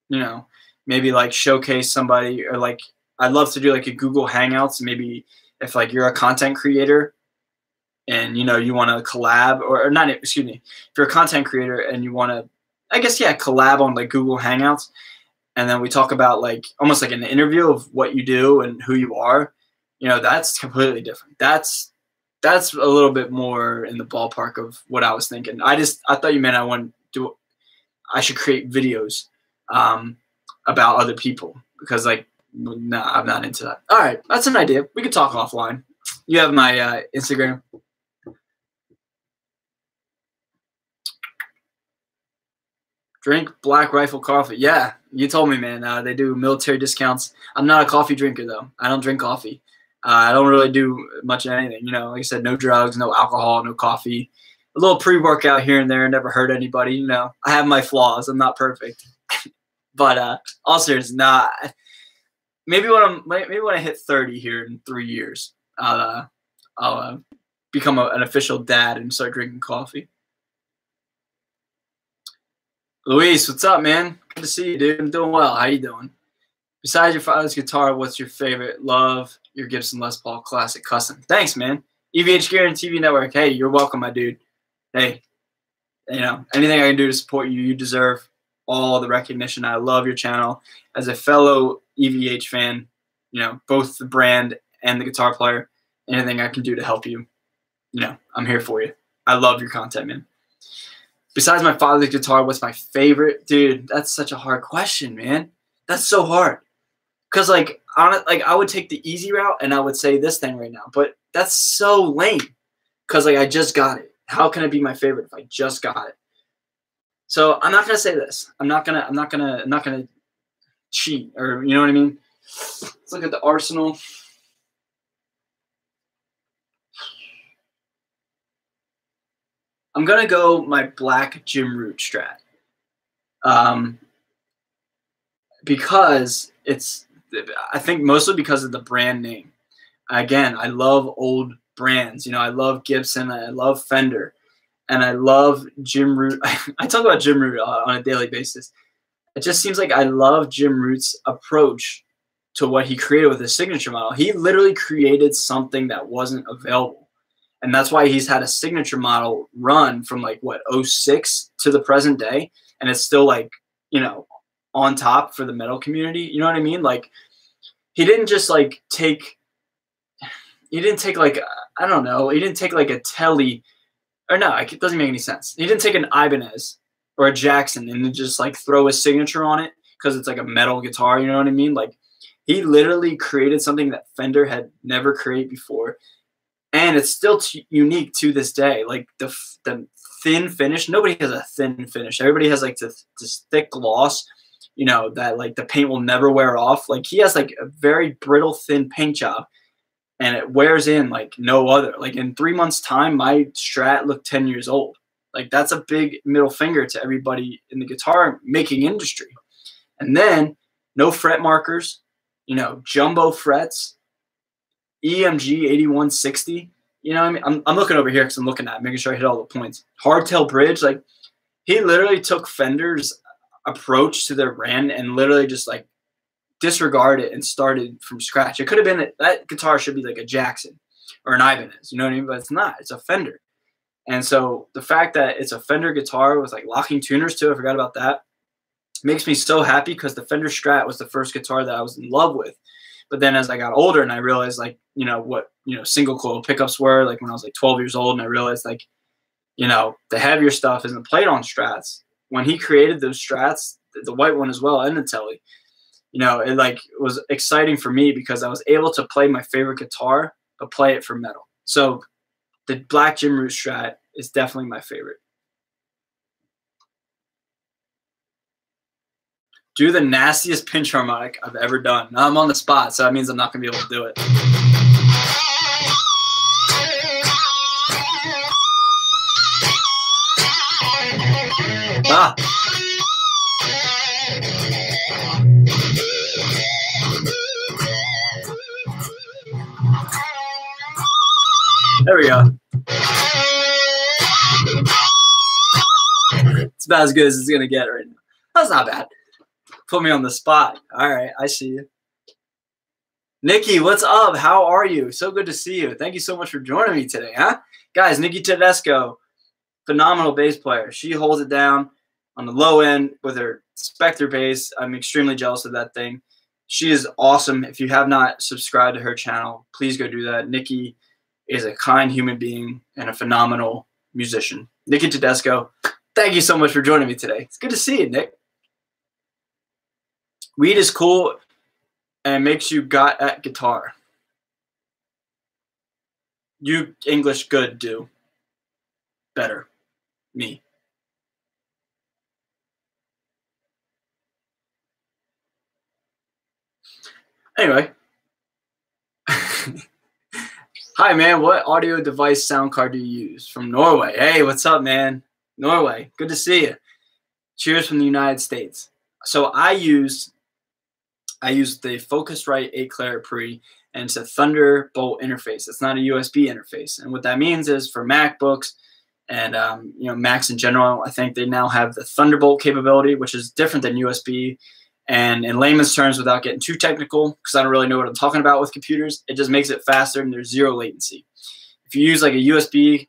You know, maybe like showcase somebody, or like I'd love to do like a Google Hangouts. Maybe if like you're a content creator and you know you want to collab, or not. Excuse me. If you're a content creator and you want to, I guess collab on like Google Hangouts. And then we talk about like almost like an interview of what you do and who you are. You know, that's completely different. That's a little bit more in the ballpark of what I was thinking. I thought you meant I should create videos about other people, because like, no, I'm not into that. All right, that's an idea. We could talk offline. You have my Instagram. Drink Black Rifle coffee. Yeah, you told me, man. They do military discounts. I'm not a coffee drinker, though. I don't drink coffee. I don't really do much of anything. You know, like I said, no drugs, no alcohol, no coffee. A little pre-workout here and there. Never hurt anybody. You know, I have my flaws. I'm not perfect. But all serious, nah. Maybe when I hit 30 here in 3 years, I'll become an official dad and start drinking coffee. Luis, what's up, man? Good to see you, dude. I'm doing well. How you doing? Besides your father's guitar, what's your favorite? Love your Gibson Les Paul Classic Custom. Thanks, man. EVH Gear and TV Network. Hey, you're welcome, my dude. Hey, you know, anything I can do to support you, you deserve all the recognition. I love your channel. As a fellow EVH fan, you know, both the brand and the guitar player, anything I can do to help you, you know, I'm here for you. I love your content, man. Besides my father's guitar, what's my favorite? Dude, that's such a hard question, man. That's so hard. Because, like, I would take the easy route and I would say this thing right now. But that's so lame. Because, like, I just got it. How can it be my favorite if I just got it? So I'm not gonna say this. I'm not gonna cheat, or you know what I mean? Let's look at the arsenal. I'm gonna go my black Jim Root Strat. Because I think mostly because of the brand name. Again, I love old brands. You know, I love Gibson, I love Fender, and I love Jim Root. I talk about Jim Root on a daily basis. It just seems like I love Jim Root's approach to what he created with his signature model. He literally created something that wasn't available. And that's why he's had a signature model run from like, what, 06 to the present day. And it's still like, you know, on top for the metal community. You know what I mean? Like, he didn't just like he didn't take like, I don't know, he didn't take like a Telly, or no, it doesn't make any sense. He didn't take an Ibanez or a Jackson and then just like throw a signature on it because it's like a metal guitar. You know what I mean? Like, he literally created something that Fender had never created before. And it's still unique to this day. Like the thin finish, nobody has a thin finish. Everybody has like this thick gloss, you know, that like the paint will never wear off. Like, he has like a very brittle, thin paint job, and it wears in like no other. Like, in 3 months' time, my Strat looked 10 years old. Like, that's a big middle finger to everybody in the guitar making industry. And then no fret markers, you know, jumbo frets, EMG 8160. You know what I mean? I'm looking over here because I'm looking at it, making sure I hit all the points. Hardtail bridge. Like, he literally took Fender's approach to their brand and literally just like disregarded it and started from scratch. It could have been that guitar should be like a Jackson or an Ibanez. You know what I mean? But it's not. It's a Fender. And so the fact that it's a Fender guitar with like locking tuners too, I forgot about that, makes me so happy because the Fender Strat was the first guitar that I was in love with. But then as I got older and I realized like, you know, what, you know, single coil pickups were like when I was like 12 years old, and I realized like, you know, the heavier stuff isn't played on Strats. When he created those Strats, the white one as well, and the Telly, you know, it like was exciting for me because I was able to play my favorite guitar, but play it for metal. So the black Jim Root Strat is definitely my favorite. Do the nastiest pinch harmonic I've ever done. Now I'm on the spot, so that means I'm not going to be able to do it. Ah. There we go. It's about as good as it's going to get right now. That's not bad. Put me on the spot. All right, I see you. Nikki, what's up? How are you? So good to see you. Thank you so much for joining me today, huh? Guys, Nikki Tedesco, phenomenal bass player. She holds it down on the low end with her Spectre bass. I'm extremely jealous of that thing. She is awesome. If you have not subscribed to her channel, please go do that. Nikki is a kind human being and a phenomenal musician. Nikki Tedesco, thank you so much for joining me today. It's good to see you, Nick. Weed is cool and makes you got at guitar. You English good do. Better. Me. Anyway. Hi, man. What audio device sound card do you use? From Norway. Hey, what's up, man? Norway. Good to see you. Cheers from the United States. So I use the Focusrite 8 Claret Pre, and it's a Thunderbolt interface. It's not a USB interface. And what that means is for MacBooks And you know, Macs in general, I think they now have the Thunderbolt capability, which is different than USB. And in layman's terms, without getting too technical, because I don't really know what I'm talking about with computers, it just makes it faster and there's zero latency. If you use like a USB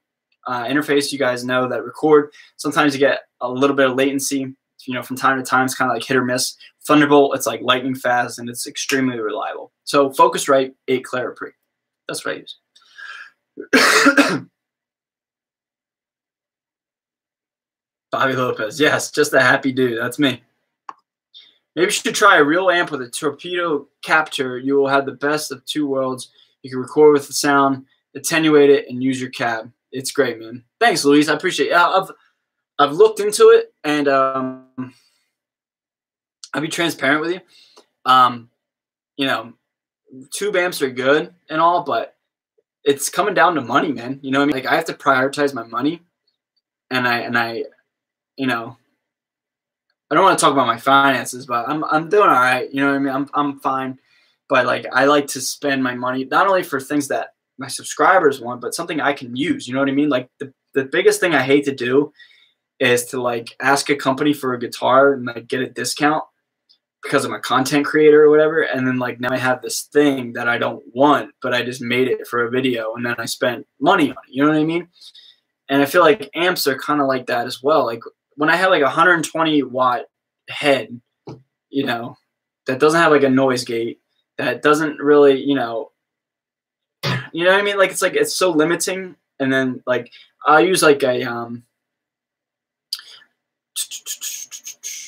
interface, you guys know that record, sometimes you get a little bit of latency. You know, from time to time, it's kind of like hit or miss. Thunderbolt, it's like lightning fast and it's extremely reliable. So Focusrite 8 Clarapre. That's what I use. Bobby Lopez. Yes, just a happy dude. That's me. Maybe you should try a real amp with a torpedo capture. You will have the best of two worlds. You can record with the sound, attenuate it, and use your cab. It's great, man. Thanks, Luis. I appreciate it. I've looked into it, and I'll be transparent with you. You know, tube amps are good and all, but it's coming down to money, man. You know what I mean? Like, I have to prioritize my money, and I, you know, I don't want to talk about my finances, but I'm doing all right. You know what I mean? I'm fine, but like, I like to spend my money not only for things that my subscribers want, but something I can use. You know what I mean? Like, the biggest thing I hate to do is to like ask a company for a guitar and like get a discount because I'm a content creator or whatever, and then like now I have this thing that I don't want, but I just made it for a video and then I spent money on it. You know what I mean? And I feel like amps are kind of like that as well. Like when I have like a 120 watt head, you know, that doesn't have like a noise gate, that doesn't really, you know what I mean? Like it's so limiting. And then like I'll use like a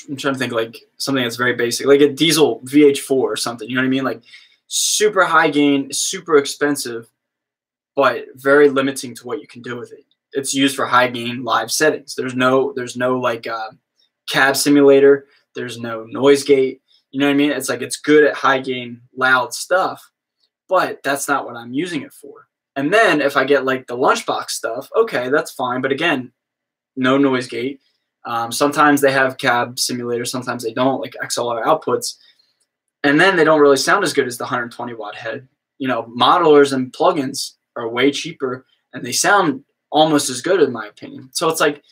I'm trying to think like something that's very basic, like a diesel VH4 or something. You know what I mean? Like super high gain, super expensive, but very limiting to what you can do with it. It's used for high gain live settings. There's no like cab simulator. There's no noise gate. You know what I mean? It's like it's good at high gain, loud stuff, but that's not what I'm using it for. And then if I get like the lunchbox stuff, okay, that's fine. But again, no noise gate. Sometimes they have cab simulators, sometimes they don't, like XLR outputs. And then they don't really sound as good as the 120 watt head. You know, modelers and plugins are way cheaper and they sound almost as good in my opinion. So it's like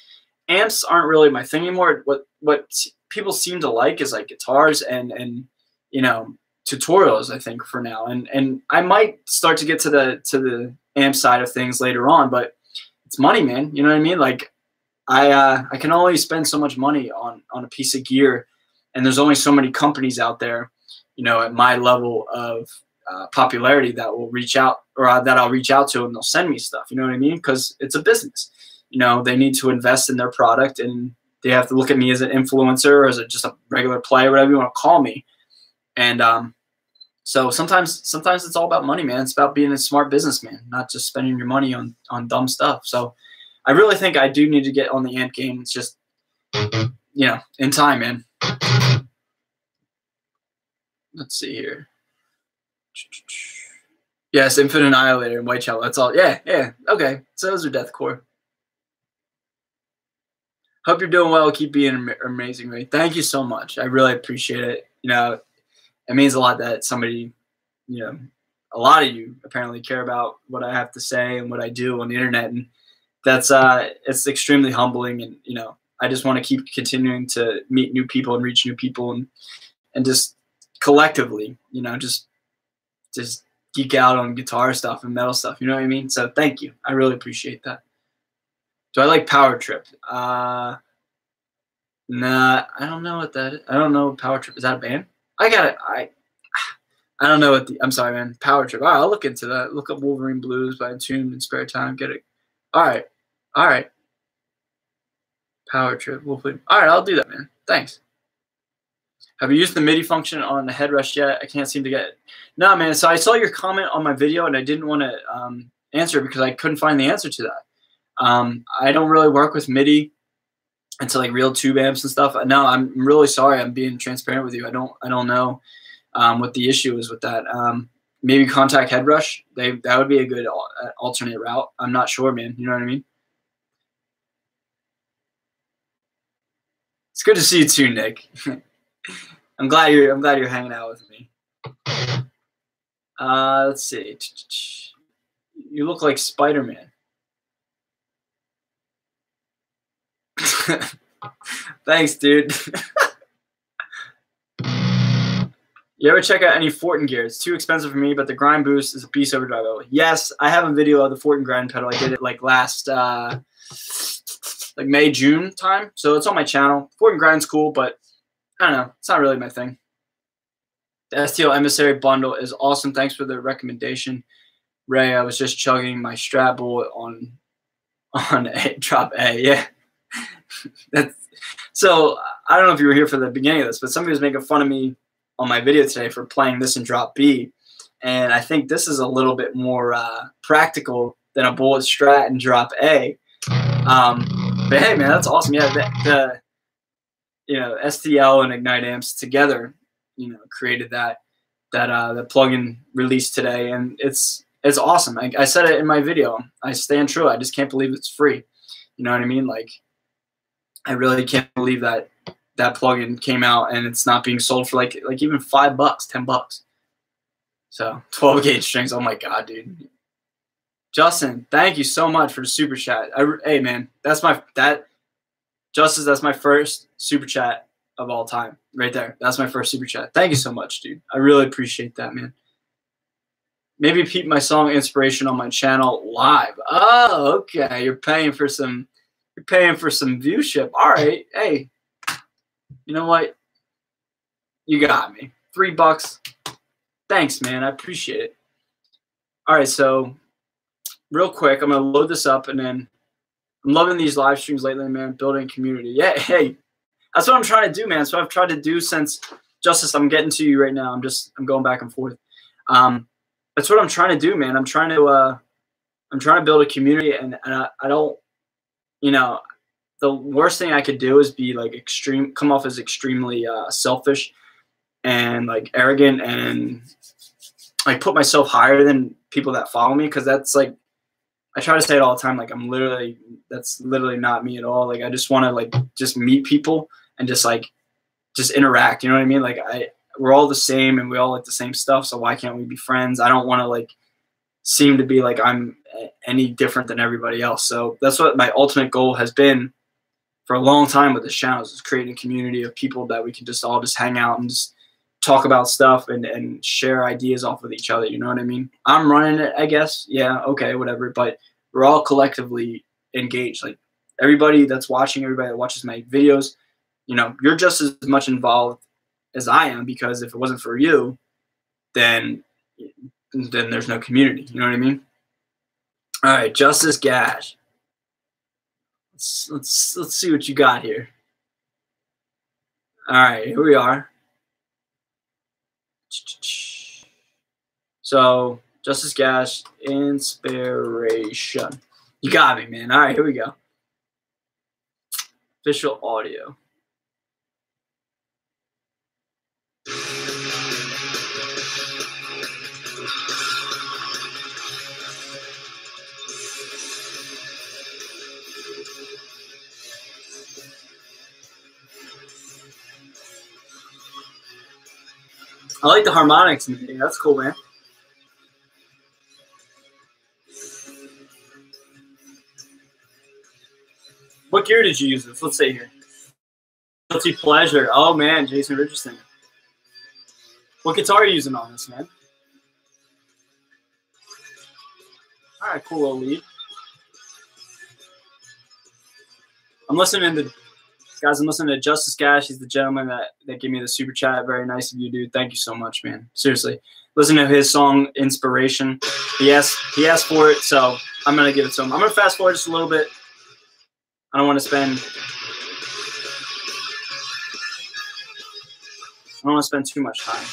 amps aren't really my thing anymore. What people seem to like is like guitars and you know, tutorials, I think, for now. And I might start to get to the amp side of things later on, but it's money, man. You know what I mean? Like I can only spend so much money on a piece of gear, and there's only so many companies out there, you know, at my level of popularity that will reach out, or that I'll reach out to, and they'll send me stuff. You know what I mean? Because it's a business. You know, they need to invest in their product, and they have to look at me as an influencer or as just a regular player, whatever you want to call me. And so sometimes it's all about money, man. It's about being a smart businessman, not just spending your money on dumb stuff. So I really think I do need to get on the amp game. It's just, you know, in time, man. Let's see here. Yes, Infinite Annihilator and White Cello. That's all. Yeah. Okay. So those are deathcore. Hope you're doing well. Keep being amazing, Ray. Thank you so much. I really appreciate it. You know, it means a lot that somebody, you know, a lot of you apparently care about what I have to say and what I do on the internet, and that's it's extremely humbling. And you know, I just want to keep continuing to meet new people and reach new people, and just collectively, you know, just geek out on guitar stuff and metal stuff. You know what I mean? So thank you. I really appreciate that. Do I like Power Trip? Nah, I don't know what that is. I don't know Power Trip. Is that a band? I don't know what I'm sorry, man. Power Trip. All right, I'll look into that. Look up Wolverine Blues by Entombed in spare time. Get it. All right. Power Trip. Wolverine. All right, I'll do that, man. Thanks. Have you used the MIDI function on the headrest yet? I can't seem to get it. No, man. So I saw your comment on my video, and I didn't want to answer because I couldn't find the answer to that. I don't really work with MIDI into like real tube amps and stuff. No, I'm really sorry. I'm being transparent with you. I don't know what the issue is with that. Maybe contact Headrush. That would be a good alternate route. I'm not sure, man. You know what I mean? It's good to see you too, Nick. I'm glad you're hanging out with me. Let's see. You look like Spider-Man. Thanks, dude. You ever check out any Fortin gear? It's too expensive for me, but the grind boost is a beast overdrive. Yes, I have a video of the Fortin grind pedal. I did it like last like May, June time. So it's on my channel. Fortin grind's cool, but I don't know. It's not really my thing. The STL Emissary bundle is awesome. Thanks for the recommendation, Ray. I was just chugging my Strat bullet on drop A. Yeah. So I don't know if you were here for the beginning of this, but somebody was making fun of me on my video today for playing this in drop B, and I think this is a little bit more practical than a bullet Strat in drop A. But hey, man, that's awesome. Yeah, the STL and Ignite amps together, created that plugin release today, and it's awesome. I said it in my video. I stand true. I just can't believe it's free. You know what I mean? Like, I really can't believe that plugin came out and it's not being sold for like even $5, $10. So 12 gauge strings. Oh my god, dude. Justin, thank you so much for the super chat. Hey man, that's my first super chat of all time right there. That's my first super chat. Thank you so much, dude. I really appreciate that, man. Maybe peep my song inspiration on my channel live. Oh, okay. You're paying for some viewership. All right. Hey, you know what? You got me. $3. Thanks, man. I appreciate it. All right, so real quick, I'm gonna load this up, and then I'm loving these live streams lately, man. Building community. Yeah, hey, that's what I'm trying to do, man. So I've tried to do since Justice. I'm getting to you right now. I'm going back and forth. That's what I'm trying to do, man. I'm trying to build a community, and I don't, the worst thing I could do is be like come off as extremely selfish and like arrogant and like put myself higher than people that follow me. Cause that's like, I try to say it all the time. Like that's literally not me at all. Like, I just want to like, just meet people and just interact. You know what I mean? Like we're all the same and we all like the same stuff. So why can't we be friends? I don't want to like seem to be like I'm any different than everybody else. So that's what my ultimate goal has been for a long time with this channel, is creating a community of people that we can just all just hang out and just talk about stuff and share ideas off with each other. You know what I mean? I'm running it, I guess. Yeah, okay, whatever. But we're all collectively engaged. Like everybody that's watching, everybody that watches my videos, you're just as much involved as I am, because if it wasn't for you, then there's no community. You know what I mean? All right, Justice Gash. Let's see what you got here. All right, here we are. So, Justice Gash, inspiration. You got me, man. All right, here we go. Official audio. I like the harmonics in the video. That's cool, man. What gear did you use this? Let's see here. Guilty Pleasure. Oh, man, Jason Richardson. What guitar are you using on this, man? All right, cool little lead. I'm listening to Justice Gash. He's the gentleman that gave me the super chat. Very nice of you, dude. Thank you so much, man. Seriously. Listen to his song, Inspiration. He asked for it, so I'm going to give it to him. I'm going to fast forward just a little bit. I don't want to spend too much time.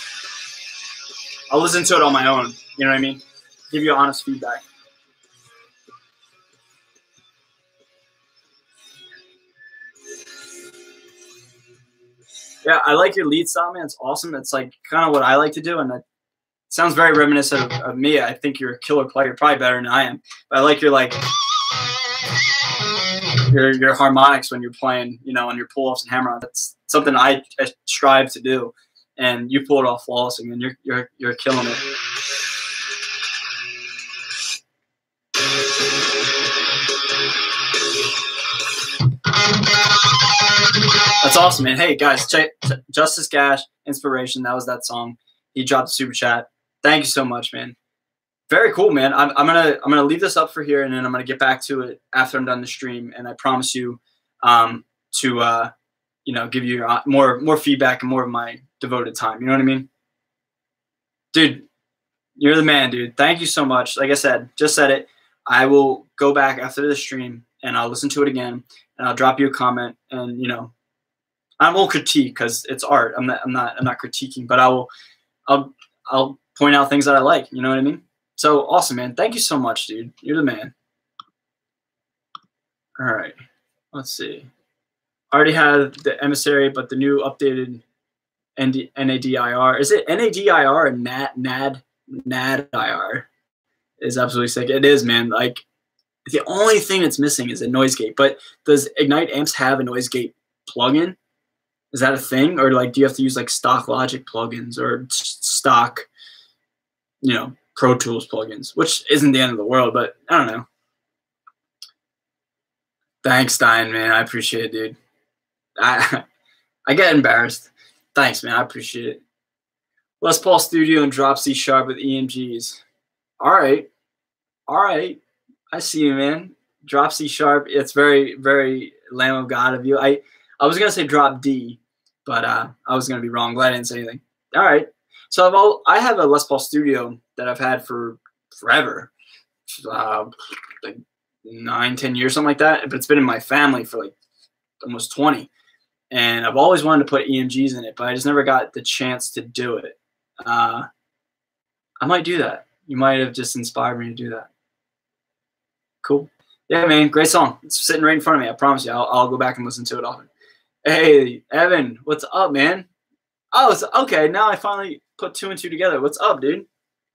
I'll listen to it on my own. You know what I mean? Give you honest feedback. Yeah, I like your lead style, man. It's awesome. It's like kind of what I like to do, and it sounds very reminiscent of me. I think you're a killer player, probably better than I am. But I like your your harmonics when you're playing, on your pull-offs and hammer-ons. That's something I strive to do, and you pull it off flawlessly, and you're killing it. That's awesome, man. Hey guys, check Justice Gash Inspiration. That was that song. He dropped a super chat. Thank you so much, man. Very cool, man. I'm gonna leave this up for here, and then I'm gonna get back to it after I'm done the stream. And I promise you, to you know, give you more feedback and more of my devoted time. You know what I mean, dude? You're the man, dude. Thank you so much. Like I said, just said it. I will go back after the stream and I'll listen to it again, and I'll drop you a comment. And you know, I won't critique because it's art. I'm not critiquing, but I'll point out things that I like. You know what I mean? So awesome, man. Thank you so much, dude. You're the man. All right. Let's see. I already had the emissary, but the new updated NADIR. Is it NADIR or NADIR? Is absolutely sick. It is, man. Like, the only thing that's missing is a noise gate. But does Ignite Amps have a noise gate plugin? Is that a thing? Or like, do you have to use like stock Logic plugins or stock, you know, Pro Tools plugins, which isn't the end of the world, but I don't know. Thanks, Stein, man. I appreciate it, dude. I get embarrassed. Thanks, man. I appreciate it. Les Paul Studio and drop C sharp with EMGs. All right. All right. I see you, man. Drop C sharp. It's very, very Lamb of God of you. I was going to say drop D, but I was going to be wrong. Glad I didn't say anything. All right. So I have a Les Paul Studio that I've had for forever, like 9-10 years, something like that. But it's been in my family for like almost 20, and I've always wanted to put EMGs in it, but I just never got the chance to do it. I might do that. You might have just inspired me to do that. Cool. Yeah, man, great song. It's sitting right in front of me. I promise you, I'll go back and listen to it often. Hey, Evan, what's up, man? Oh, it's okay. Now I finally put 2 and 2 together. What's up, dude?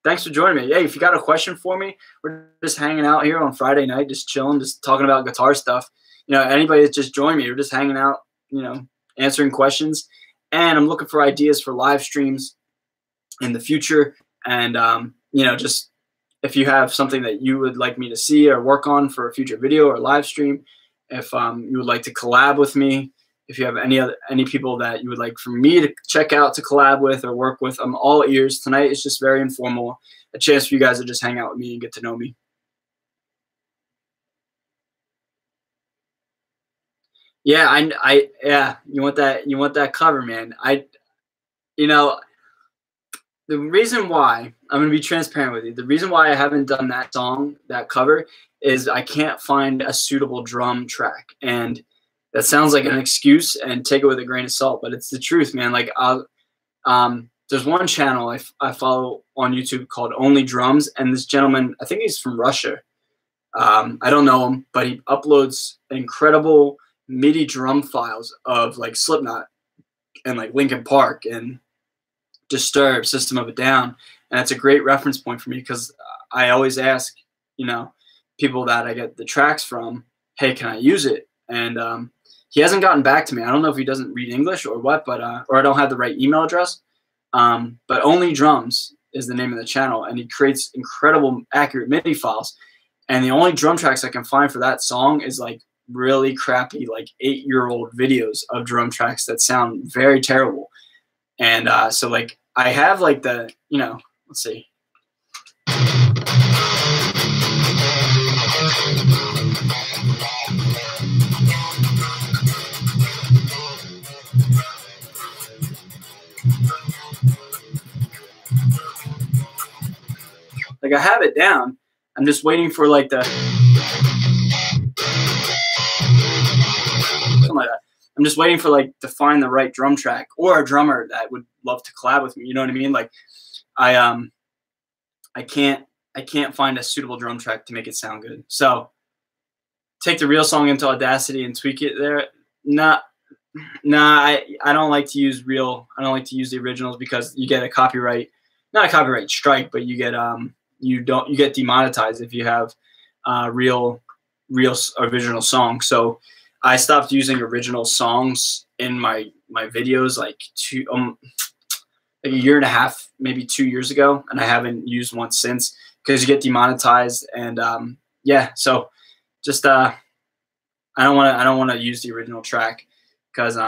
Thanks for joining me. Hey, if you got a question for me, we're just hanging out here on Friday night, just chilling, just talking about guitar stuff. You know, anybody that's just joined me, we're just hanging out, you know, answering questions. And I'm looking for ideas for live streams in the future. And, you know, just if you have something that you would like me to see or work on for a future video or live stream, if you would like to collab with me, if you have any people that you would like for me to check out to collab with or work with, I'm all ears. Tonight is just very informal, a chance for you guys to just hang out with me and get to know me. Yeah, yeah, you want that cover, man. You know, the reason why, I'm going to be transparent with you. The reason why I haven't done that song, that cover, is I can't find a suitable drum track. And that sounds like an excuse, and take it with a grain of salt, but it's the truth, man. Like, there's one channel I follow on YouTube called Only Drums, and this gentleman, I think he's from Russia. I don't know him, but he uploads incredible MIDI drum files of like Slipknot and like Linkin Park and Disturbed, System of a Down, and it's a great reference point for me because I always ask, you know, people that I get the tracks from, hey, can I use it? And he hasn't gotten back to me. I don't know if he doesn't read English or what, but or I don't have the right email address. But Only Drums is the name of the channel, and he creates incredible, accurate MIDI files. And the only drum tracks I can find for that song is like really crappy, like 8-year-old videos of drum tracks that sound very terrible. And so like I have like the, you know, let's see. Like I have it down. I'm just waiting for like the something like that. I'm just waiting for like to find the right drum track or a drummer that would love to collab with me. You know what I mean? Like I can't find a suitable drum track to make it sound good. So take the real song into Audacity and tweak it there. Nah, I don't like to use real. I don't like to use the originals because you get a copyright, not a copyright strike, but you get you get demonetized if you have real original songs. So I stopped using original songs in my videos like a year and a half, maybe 2 years ago, and I haven't used one since because you get demonetized. And yeah, so just I don't want to use the original track because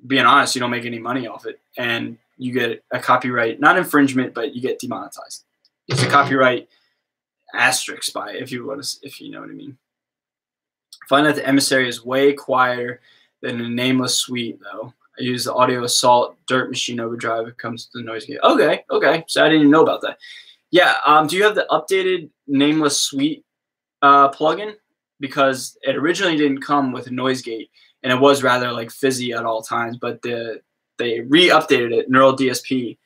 being honest, you don't make any money off it, and you get a copyright, not infringement, but you get demonetized. It's a copyright asterisk by it, if you know what I mean. Find that the Emissary is way quieter than the Nameless Suite, though. I use the Audio Assault Dirt Machine Overdrive. It comes to the noise gate. Okay, okay. So I didn't even know about that. Yeah. Do you have the updated Nameless Suite plugin? Because it originally didn't come with a noise gate, and it was rather like fizzy at all times. But they re-updated it. Neural DSP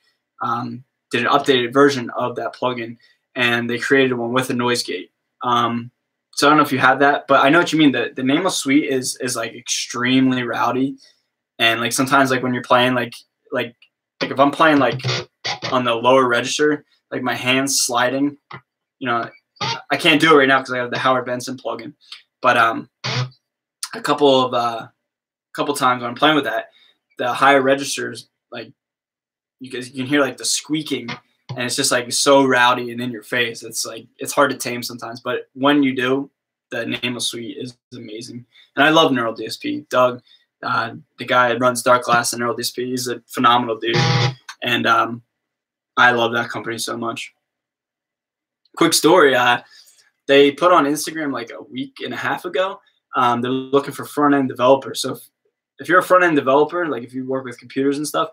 did an updated version of that plugin, and they created one with a noise gate. So I don't know if you have that, but I know what you mean. The Nameless Suite is like extremely rowdy, and like sometimes like when you're playing like if I'm playing like on the lower register, like my hands sliding, you know, I can't do it right now because I have the Howard Benson plugin. But a couple times when I'm playing with that, the higher registers, like you can hear like the squeaking, and it's just like so rowdy and in your face. It's like it's hard to tame sometimes, but when you do, the Nameless Suite is amazing. And I love Neural DSP. Doug, the guy that runs Dark Glass and Neural DSP, he's a phenomenal dude, and I love that company so much. Quick story, they put on Instagram like a week and a half ago. They're looking for front-end developers. So if you're a front-end developer, like if you work with computers and stuff,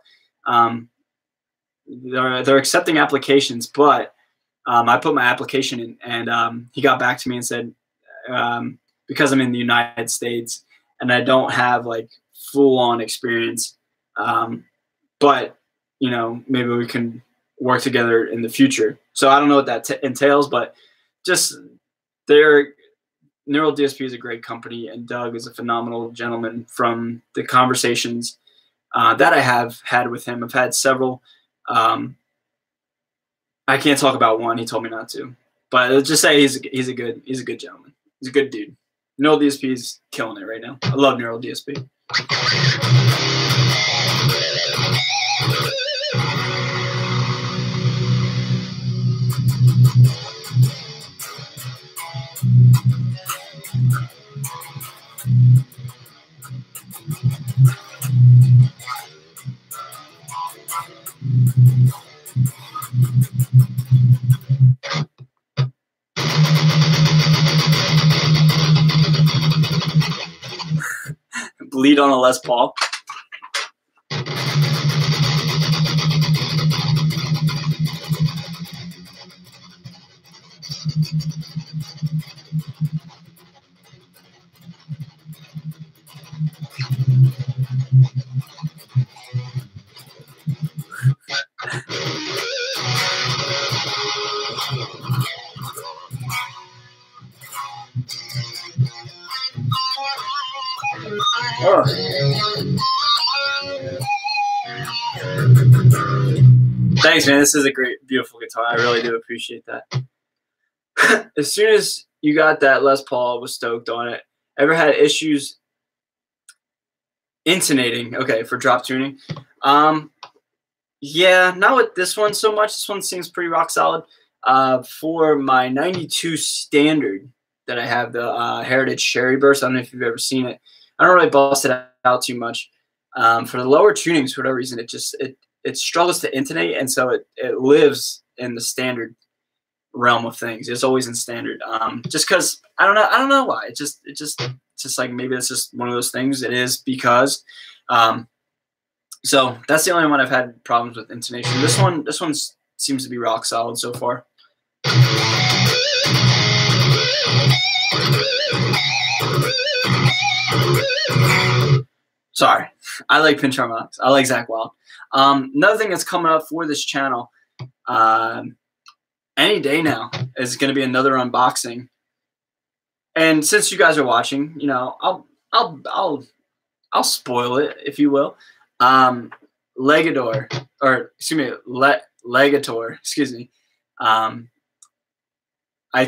they're accepting applications. But I put my application in, and he got back to me and said, because I'm in the United States and I don't have like full-on experience, but you know, maybe we can work together in the future. So I don't know what that entails, but just Neural DSP is a great company, and Doug is a phenomenal gentleman. From the conversations that I have had with him, I've had several. I can't talk about one. He told me not to, but let's just say he's a good gentleman. He's a good dude. Neural DSP is killing it right now. I love Neural DSP. Bleed on a Les Paul. Oh. Thanks, man. This is a great, beautiful guitar. I really do appreciate that. As soon as you got that Les Paul, I was stoked on it. Ever had issues intonating? Okay, for drop tuning. Yeah, not with this one so much. This one seems pretty rock solid. For my 92 standard that I have, the Heritage Sherry Burst. I don't know if you've ever seen it. I don't really bust it out too much. For the lower tunings, for whatever reason, it struggles to intonate, and so it lives in the standard realm of things. It's always in standard. Just because I don't know why. It's just like maybe it's just one of those things. It is because. So that's the only one I've had problems with intonation. This one seems to be rock solid so far. Sorry, I like pinch harmonics. I like Zach Wild. Another thing that's coming up for this channel, any day now, is going to be another unboxing. And since you guys are watching, you know, I'll spoil it, if you will. Legator, or excuse me, Legator, excuse me. I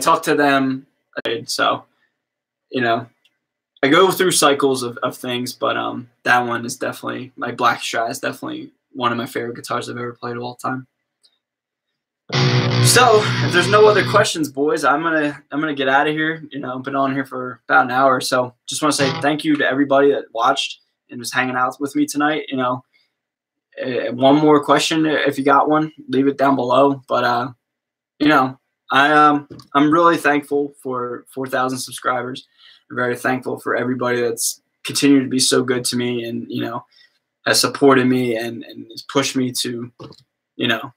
talked to them, so you know. I go through cycles of things, but that one is definitely, my Black Strat is definitely one of my favorite guitars I've ever played of all time. So if there's no other questions, boys, I'm gonna get out of here. You know, I've been on here for about an hour, so just want to say thank you to everybody that watched. and was hanging out with me tonight. You know, one more question, if you got one, leave it down below. But you know, I'm really thankful for 4,000 subscribers. I'm very thankful for everybody that's continued to be so good to me, and you know, has supported me and has pushed me to, you know,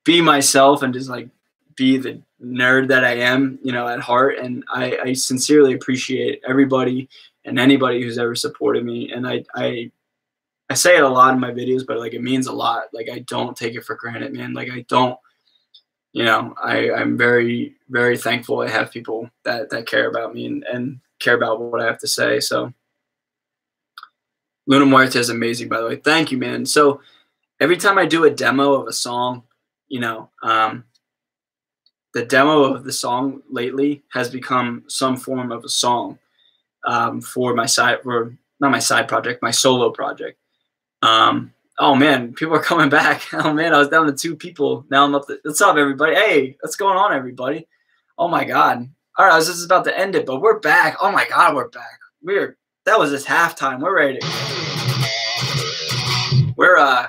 be myself and just like be the nerd that I am, you know, at heart. And I sincerely appreciate everybody and anybody who's ever supported me. And I say it a lot in my videos, but like it means a lot. Like I don't take it for granted, man. Like I don't, you know, I'm very, very thankful I have people that care about me and care about what I have to say. So Luna Muerte is amazing, by the way. Thank you, man. So every time I do a demo of a song, you know, the demo of the song lately has become some form of a song for my side, or not my side project, my solo project. Oh man, people are coming back. Oh man, I was down to 2 people. Now I'm up to, what's up, everybody? Hey, what's going on, everybody? Oh my God. All right, I was just about to end it, but we're back. Oh my God, we're back. That was just halftime. We're ready to, we're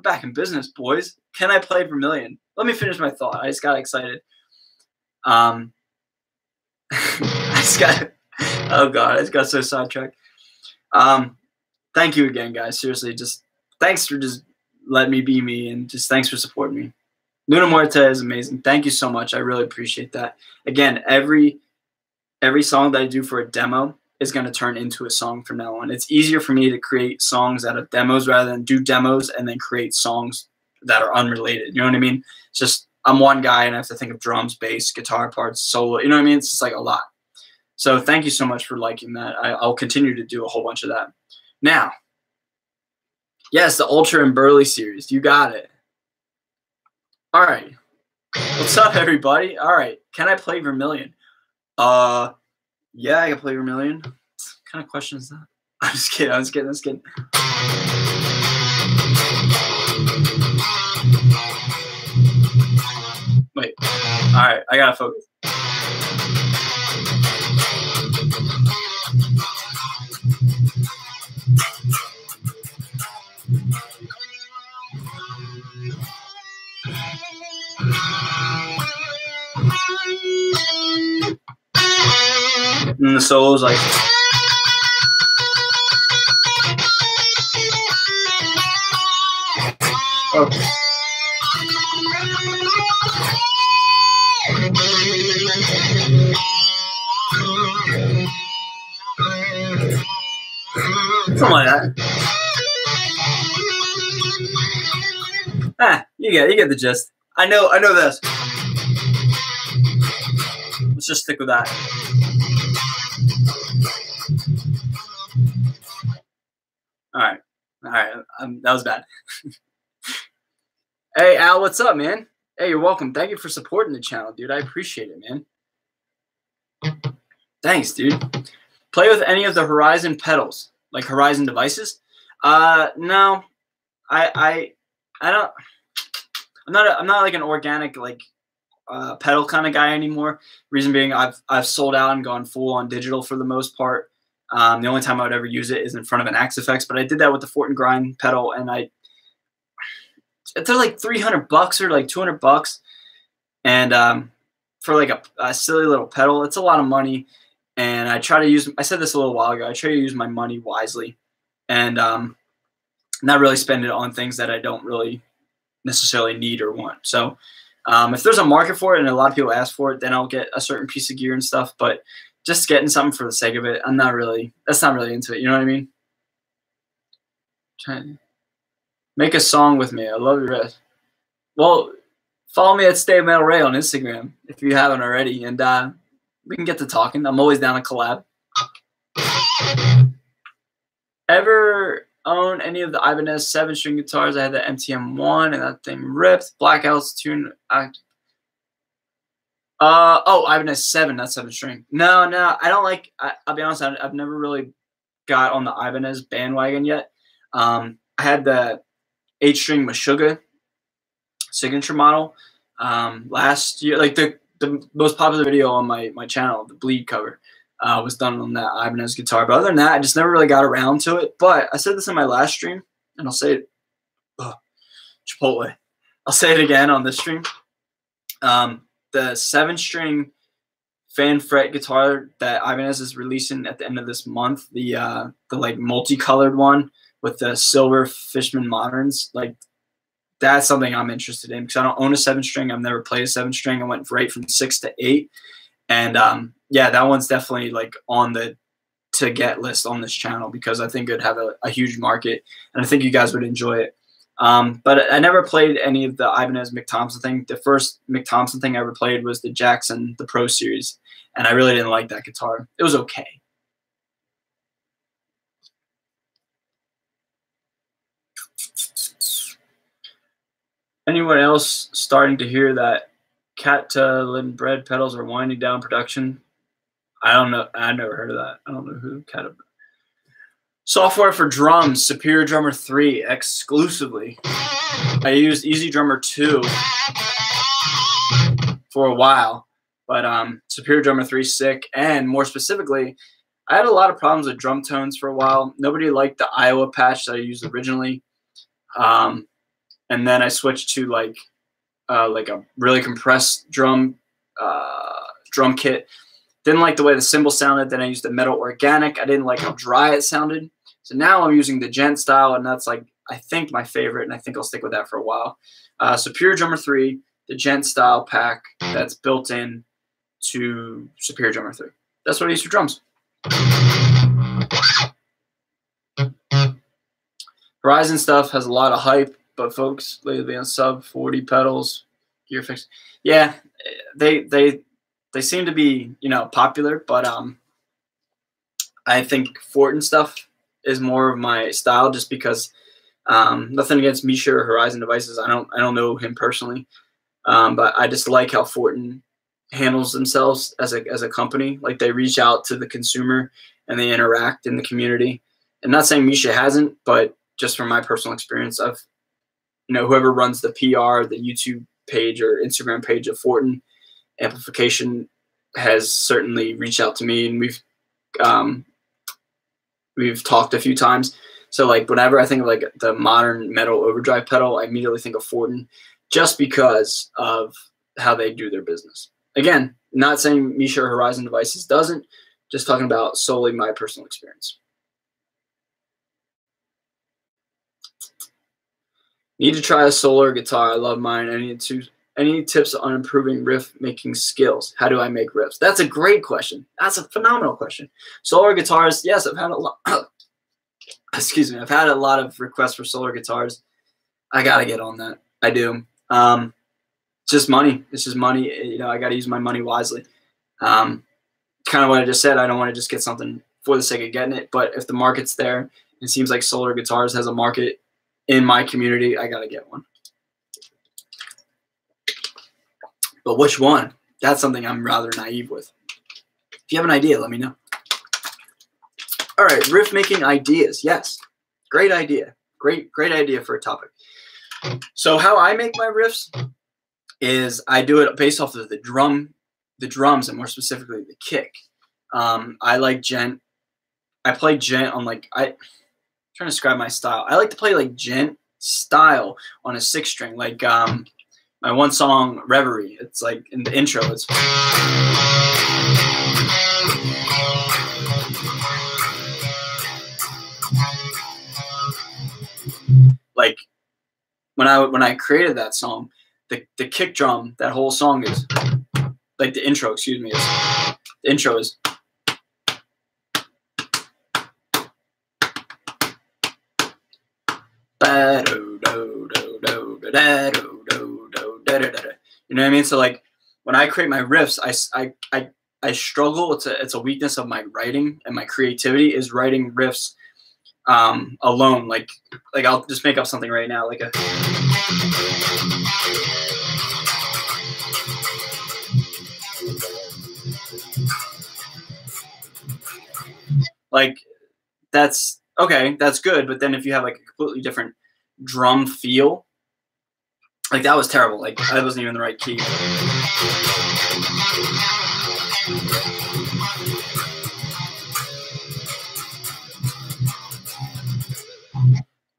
back in business, boys. Can I play Vermilion? Let me finish my thought. I just got excited. I just got, oh God, I just got so sidetracked. Thank you again, guys. Seriously, just thanks for just letting me be me, and just thanks for supporting me. Luna Muerte is amazing. Thank you so much. I really appreciate that. Again, every song that I do for a demo is going to turn into a song from now on. It's easier for me to create songs out of demos rather than do demos and then create songs that are unrelated. You know what I mean? It's just, I'm one guy and I have to think of drums, bass, guitar parts, solo. You know what I mean? It's just like a lot. So thank you so much for liking that. I'll continue to do a whole bunch of that. Now, yes, the Ultra and Burley series. You got it. All right. What's up, everybody? All right. Can I play Vermilion? Yeah, I can play Vermilion. What kind of question is that? I'm just kidding. I'm just kidding. Wait. All right. I got to focus. And the solo's like, okay. Something like that. You get the gist. I know this. Let's just stick with that. All right. That was bad. Hey, Al, what's up, man? Hey, you're welcome. Thank you for supporting the channel, dude. I appreciate it, man. Thanks, dude. Play with any of the Horizon pedals, like Horizon devices? No, I don't. I'm not like an organic like pedal kind of guy anymore. Reason being, I've sold out and gone full on digital for the most part. The only time I would ever use it is in front of an Axe Effects, but I did that with the Fort and Grind pedal, and they're like $300 or like $200, and for like a silly little pedal, it's a lot of money. And I try to use, I said this a little while ago, I try to use my money wisely, and not really spend it on things that I don't really necessarily need or want. So if there's a market for it and a lot of people ask for it, then I'll get a certain piece of gear and stuff. But just getting something for the sake of it, that's not really into it. You know what I mean? Trying to make a song with me. I love your rest. Well, follow me at Stay Metal Ray on Instagram if you haven't already, and we can get to talking. I'm always down to collab. Ever own any of the Ibanez 7-string guitars? I had the MTM1 and that thing ripped. Blackout's tune. Ibanez 7, not 7-string. No, I don't like. I'll be honest. I've never really got on the Ibanez bandwagon yet. I had the 8-string Meshuggah signature model last year, like the most popular video on my channel, the Bleed cover. was done on that Ibanez guitar. But other than that, I just never really got around to it. But I said this in my last stream, and I'll say it. Chipotle. I'll say it again on this stream. The 7-string fan fret guitar that Ibanez is releasing at the end of this month, the like multicolored one with the silver Fishman Moderns, like that's something I'm interested in because I don't own a 7-string. I've never played a 7-string. I went right from 6 to 8, and yeah, that one's definitely like on the to get list on this channel because I think it'd have a huge market, and I think you guys would enjoy it. But I never played any of the Ibanez Mick Thompson thing. The first Mick Thompson thing I ever played was the Jackson, the Pro Series, and I really didn't like that guitar. It was okay. Anyone else starting to hear that Catalan bread pedals are winding down production? I don't know. I never heard of that. I don't know who Catalan. Software for drums, Superior Drummer 3 exclusively. I used Easy Drummer 2 for a while, but Superior Drummer 3 sick. And more specifically, I had a lot of problems with drum tones for a while. Nobody liked the Iowa patch that I used originally. And then I switched to like a really compressed drum kit. Didn't like the way the cymbal sounded. Then I used the Metal Organic. I didn't like how dry it sounded. So now I'm using the Gent style, and that's like I think my favorite, and I think I'll stick with that for a while. Superior Drummer 3, the Gent style pack that's built in to Superior Drummer 3. That's what I use for drums. Horizon stuff has a lot of hype, but folks lately on sub 40 pedals, gear fix. Yeah, they seem to be, you know, popular, but I think Fortin stuff is more of my style just because nothing against Misha or Horizon Devices. I don't know him personally, but I just like how Fortin handles themselves as a company. Like they reach out to the consumer and they interact in the community. And not saying Misha hasn't, but just from my personal experience, whoever runs the PR, the YouTube page or Instagram page of Fortin Amplification has certainly reached out to me, and we've talked a few times. So like whenever I think of like the modern metal overdrive pedal, I immediately think of Fortin just because of how they do their business. Again, not saying Misha or Horizon Devices doesn't, just talking about solely my personal experience. Need to try a solar guitar. I love mine. Any tips on improving riff making skills? How do I make riffs? That's a great question. That's a phenomenal question. Solar guitars, yes, I've had a lot. Excuse me. I've had a lot of requests for solar guitars. I gotta get on that. I do. It's just money. It's just money. I gotta use my money wisely. Kind of what I just said. I don't want to just get something for the sake of getting it. But if the market's there, it seems like solar guitars has a market in my community, I gotta get one. But which one? That's something I'm rather naive with. If you have an idea, let me know. All right, riff making ideas. Yes, great idea. Great idea for a topic. So how I make my riffs is I do it based off of the drums, and more specifically the kick. I like gent. I play gent on like trying to describe my style. I like to play like gent style on a 6-string, like my one song Reverie. It's like in the intro, it's like when I created that song, the kick drum, that whole song is like the intro. Excuse me. The intro is. You know what I mean? So like when I create my riffs, I struggle. It's a weakness of my writing and my creativity is writing riffs alone. Like I'll just make up something right now, like that's okay, that's good. But then if you have like a completely different drum feel, like that was terrible. Like I wasn't even in the right key.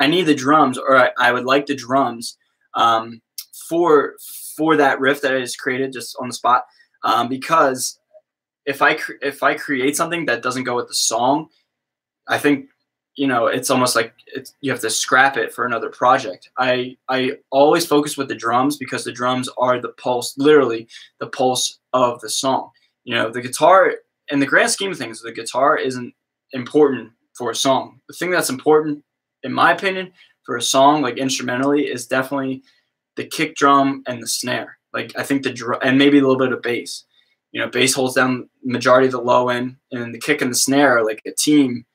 I need the drums, or I would like the drums for that riff that I just created just on the spot, because if I create something that doesn't go with the song, I think, you know, it's almost like you have to scrap it for another project. I always focus with the drums because the drums are the pulse, literally the pulse of the song. You know, the guitar, in the grand scheme of things, the guitar isn't important for a song. The thing that's important, in my opinion, for a song, like instrumentally, is definitely the kick drum and the snare. Like, I think the drum, and maybe a little bit of bass. You know, bass holds down the majority of the low end, and the kick and the snare are like a team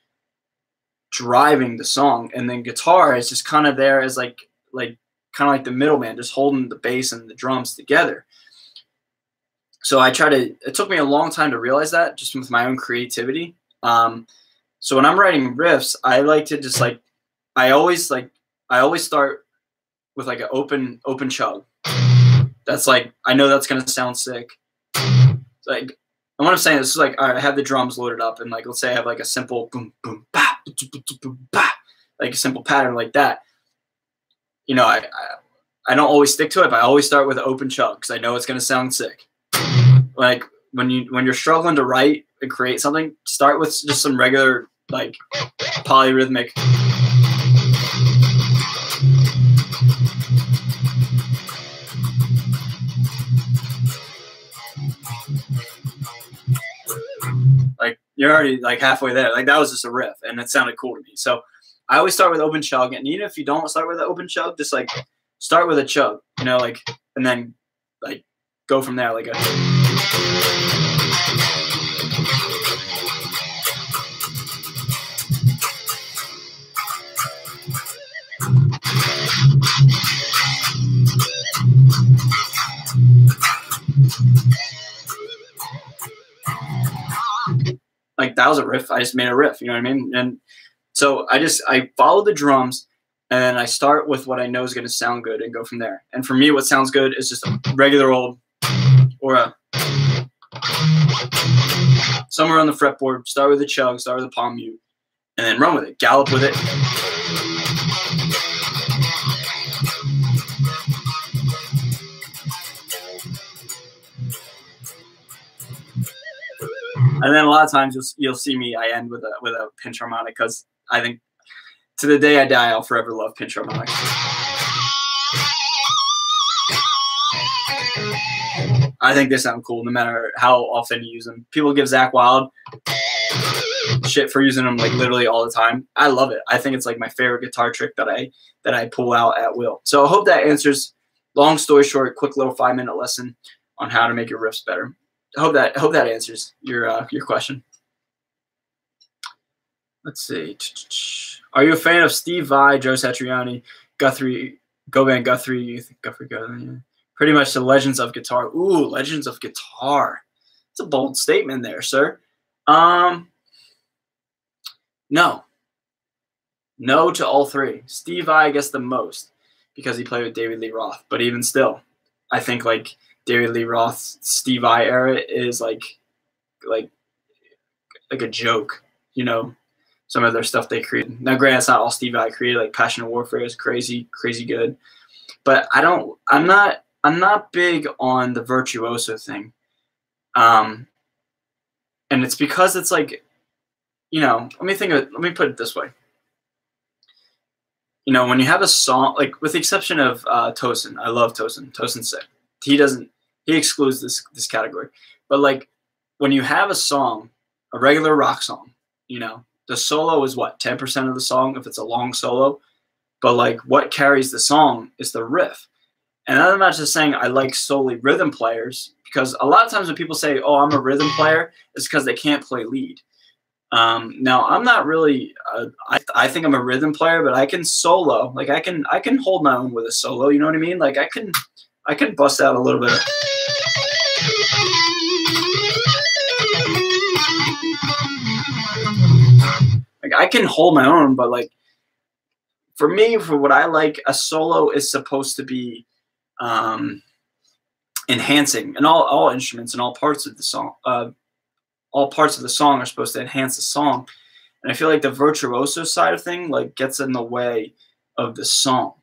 driving the song, and then guitar is just kind of there as like kind of like the middleman, just holding the bass and the drums together. So it took me a long time to realize that, just with my own creativity. So when I'm writing riffs, I like to just I always start with like an open chug. That's like, I know that's gonna sound sick. Like, and what I'm saying is like, all right, I have the drums loaded up, and like, let's say I have like a simple boom boom ba, boom, ba, like a simple pattern like that. You know, I don't always stick to it, but I always start with an open chug because I know it's gonna sound sick. Like when you're struggling to write and create something, start with just some regular like polyrhythmic. Like, you're already like halfway there. Like, that was just a riff, and it sounded cool to me. So I always start with open chug, and even if you don't start with an open chug, just like start with a chug, you know, like, and then like go from there, like a. Like, that was a riff. I just made a riff, you know what I mean? And so I follow the drums, and then I start with what I know is going to sound good and go from there. And for me, what sounds good is just a regular old, or a somewhere on the fretboard. Start with a chug, start with a palm mute, and then run with it. Gallop with it. And then a lot of times you'll see me, I end with a pinch harmonic, because I think to the day I die, I'll forever love pinch harmonics. I think they sound cool no matter how often you use them. People give Zach Wild shit for using them like literally all the time. I love it. I think it's like my favorite guitar trick that I pull out at will. So I hope that answers, long story short, quick little 5-minute lesson on how to make your riffs better. I hope that answers your question. Let's see. Are you a fan of Steve Vai, Joe Satriani, Guthrie, Govan Guthrie? Pretty much the legends of guitar. Ooh, legends of guitar. It's a bold statement there, sir. No. No to all three. Steve Vai, I guess, the most, because he played with David Lee Roth. But even still, I think like David Lee Roth's Steve Vai era is like a joke, you know, some of their stuff they created. Now, granted, it's not all Steve Vai created. Like Passion of Warfare is crazy good, but I'm not big on the virtuoso thing, and it's because it's like, you know, let me put it this way. You know, when you have a song, like with the exception of Tosin, I love Tosin. Tosin's sick. He excludes this category. But like when you have a song, a regular rock song, you know, the solo is what, 10% of the song if it's a long solo. But like what carries the song is the riff. And I'm not just saying I like solely rhythm players, because a lot of times when people say, "Oh, I'm a rhythm player," it's because they can't play lead. Now I'm not really. I think I'm a rhythm player, but I can solo. Like I can hold my own with a solo. You know what I mean? Like I can bust out a little bit. Like I can hold my own, but like for me, for what I like, a solo is supposed to be enhancing, and all instruments and all parts of the song. All parts of the song are supposed to enhance the song, and I feel like the virtuoso side of thing like gets in the way of the song.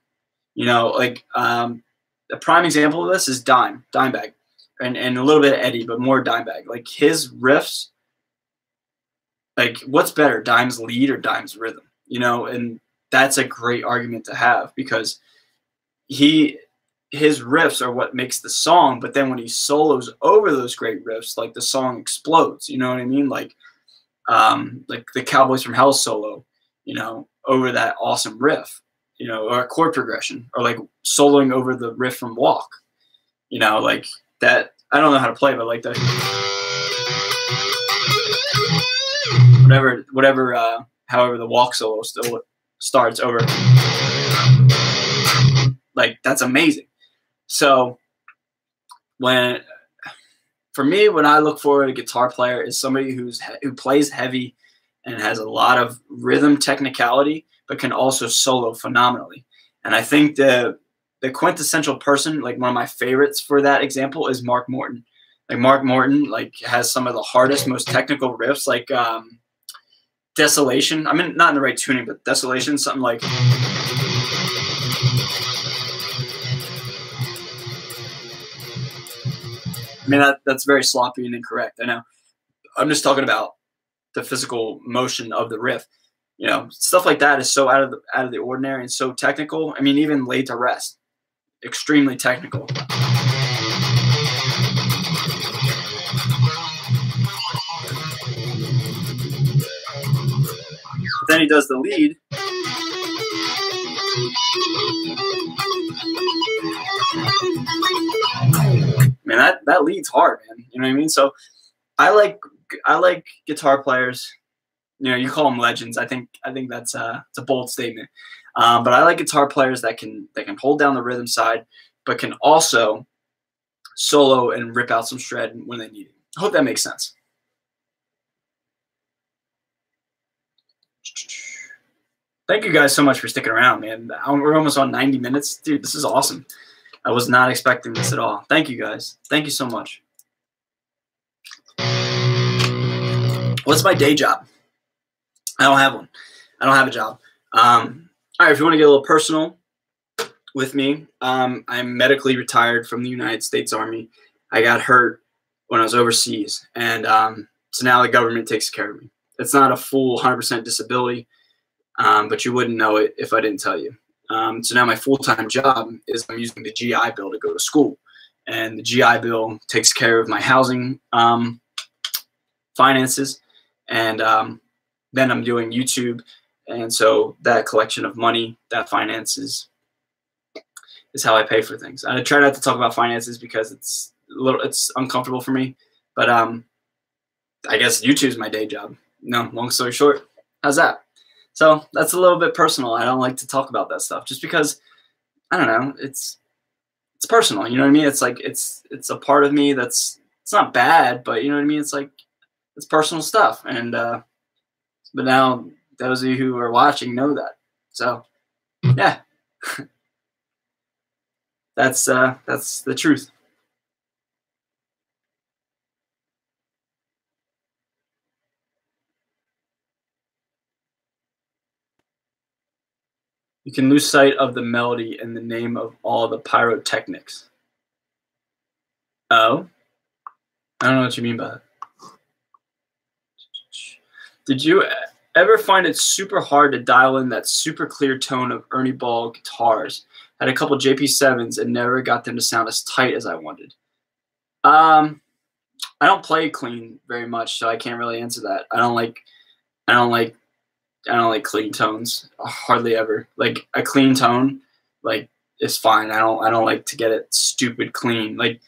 You know, like a prime example of this is Dimebag, and a little bit of Eddie, but more Dimebag. Like his riffs, like what's better, Dime's lead or Dime's rhythm? You know, and that's a great argument to have because his riffs are what makes the song, but then when he solos over those great riffs, like the song explodes. You know what I mean? Like the Cowboys from Hell solo, you know, over that awesome riff, you know, or a chord progression, or like soloing over the riff from Walk, you know, like that. I don't know how to play, but like that, whatever, however the Walk solo still starts over, like that's amazing. So for me, when I look for a guitar player, is somebody who plays heavy and has a lot of rhythm technicality, but can also solo phenomenally. And I think the quintessential person, like one of my favorites for that example, is Mark Morton. Like Mark Morton, like has some of the hardest, most technical riffs, like Desolation. I mean, not in the right tuning, but Desolation, something like. I mean, that's very sloppy and incorrect. I know. I'm just talking about the physical motion of the riff. You know, stuff like that is so out of the ordinary and so technical. I mean, even Laid to Rest, extremely technical. But then he does the lead. Man, that lead's hard, man. You know what I mean? So I like guitar players. You know, you call them legends. I think that's it's a bold statement. But I like guitar players that can hold down the rhythm side, but can also solo and rip out some shred when they need it. I hope that makes sense. Thank you guys so much for sticking around, man. We're almost on 90 minutes. Dude, this is awesome. I was not expecting this at all. Thank you guys. Thank you so much. What's my day job? I don't have one. I don't have a job. All right, if you want to get a little personal with me, I'm medically retired from the United States Army. I got hurt when I was overseas, and so now the government takes care of me. It's not a full 100% disability, but you wouldn't know it if I didn't tell you. So now my full-time job is I'm using the GI Bill to go to school, and the GI Bill takes care of my housing finances, and then I'm doing YouTube, and so that collection of money, that finances, is how I pay for things. I try not to talk about finances because it's uncomfortable for me, but I guess YouTube is my day job. No, long story short, how's that? So that's a little bit personal. I don't like to talk about that stuff just because, I don't know, it's personal. You know what I mean? It's like it's a part of me it's not bad, but you know what I mean? It's like it's personal stuff. And but now those of you who are watching know that. So yeah. That's the truth. You can lose sight of the melody in the name of all the pyrotechnics. Oh? I don't know what you mean by that. Did you ever find it super hard to dial in that super clear tone of Ernie Ball guitars? Had a couple JP7s and never got them to sound as tight as I wanted. I don't play clean very much, so I can't really answer that. I don't like clean tones, hardly ever. Like a clean tone, like is fine. I don't like to get it stupid clean. Like,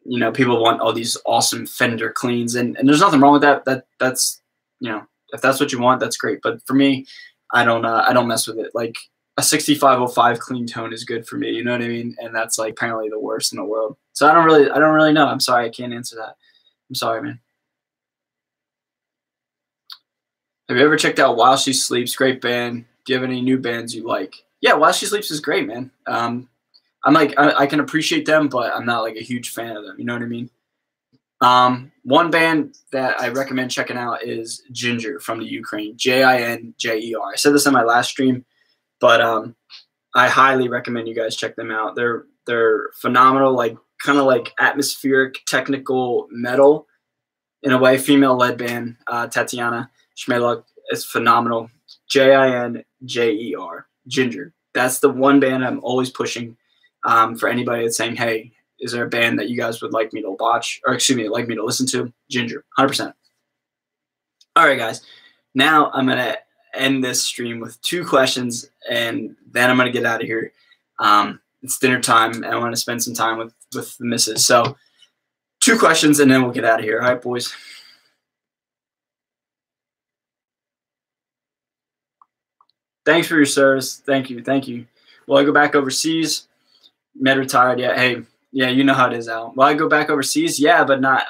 you know, people want all these awesome Fender cleans, and there's nothing wrong with that. That's, you know, if that's what you want, that's great. But for me, I don't mess with it. Like a 6505 clean tone is good for me. You know what I mean? And that's like apparently the worst in the world. So I don't really know. I'm sorry, I can't answer that. I'm sorry, man. Have you ever checked out While She Sleeps? Great band. Do you have any new bands you like? Yeah, While She Sleeps is great, man. I can appreciate them, but I'm not like a huge fan of them. You know what I mean? One band that I recommend checking out is Ginger from the Ukraine. Jinjer. I said this on my last stream, but I highly recommend you guys check them out. They're phenomenal, like kind of like atmospheric technical metal in a way. Female led band, Tatiana Schmeluk is phenomenal. Jinjer, Ginger. That's the one band I'm always pushing for anybody that's saying, hey, is there a band that you guys would like me to watch, or excuse me, like me to listen to? Ginger, 100%. All right, guys. Now I'm gonna end this stream with 2 questions, and then I'm gonna get out of here. It's dinner time, and I want to spend some time with the missus. So 2 questions, and then we'll get out of here. All right, boys. Thanks for your service. Thank you. Thank you. Will I go back overseas? Med retired. Yeah. Hey, yeah, you know how it is, Al. Will I go back overseas? Yeah, but not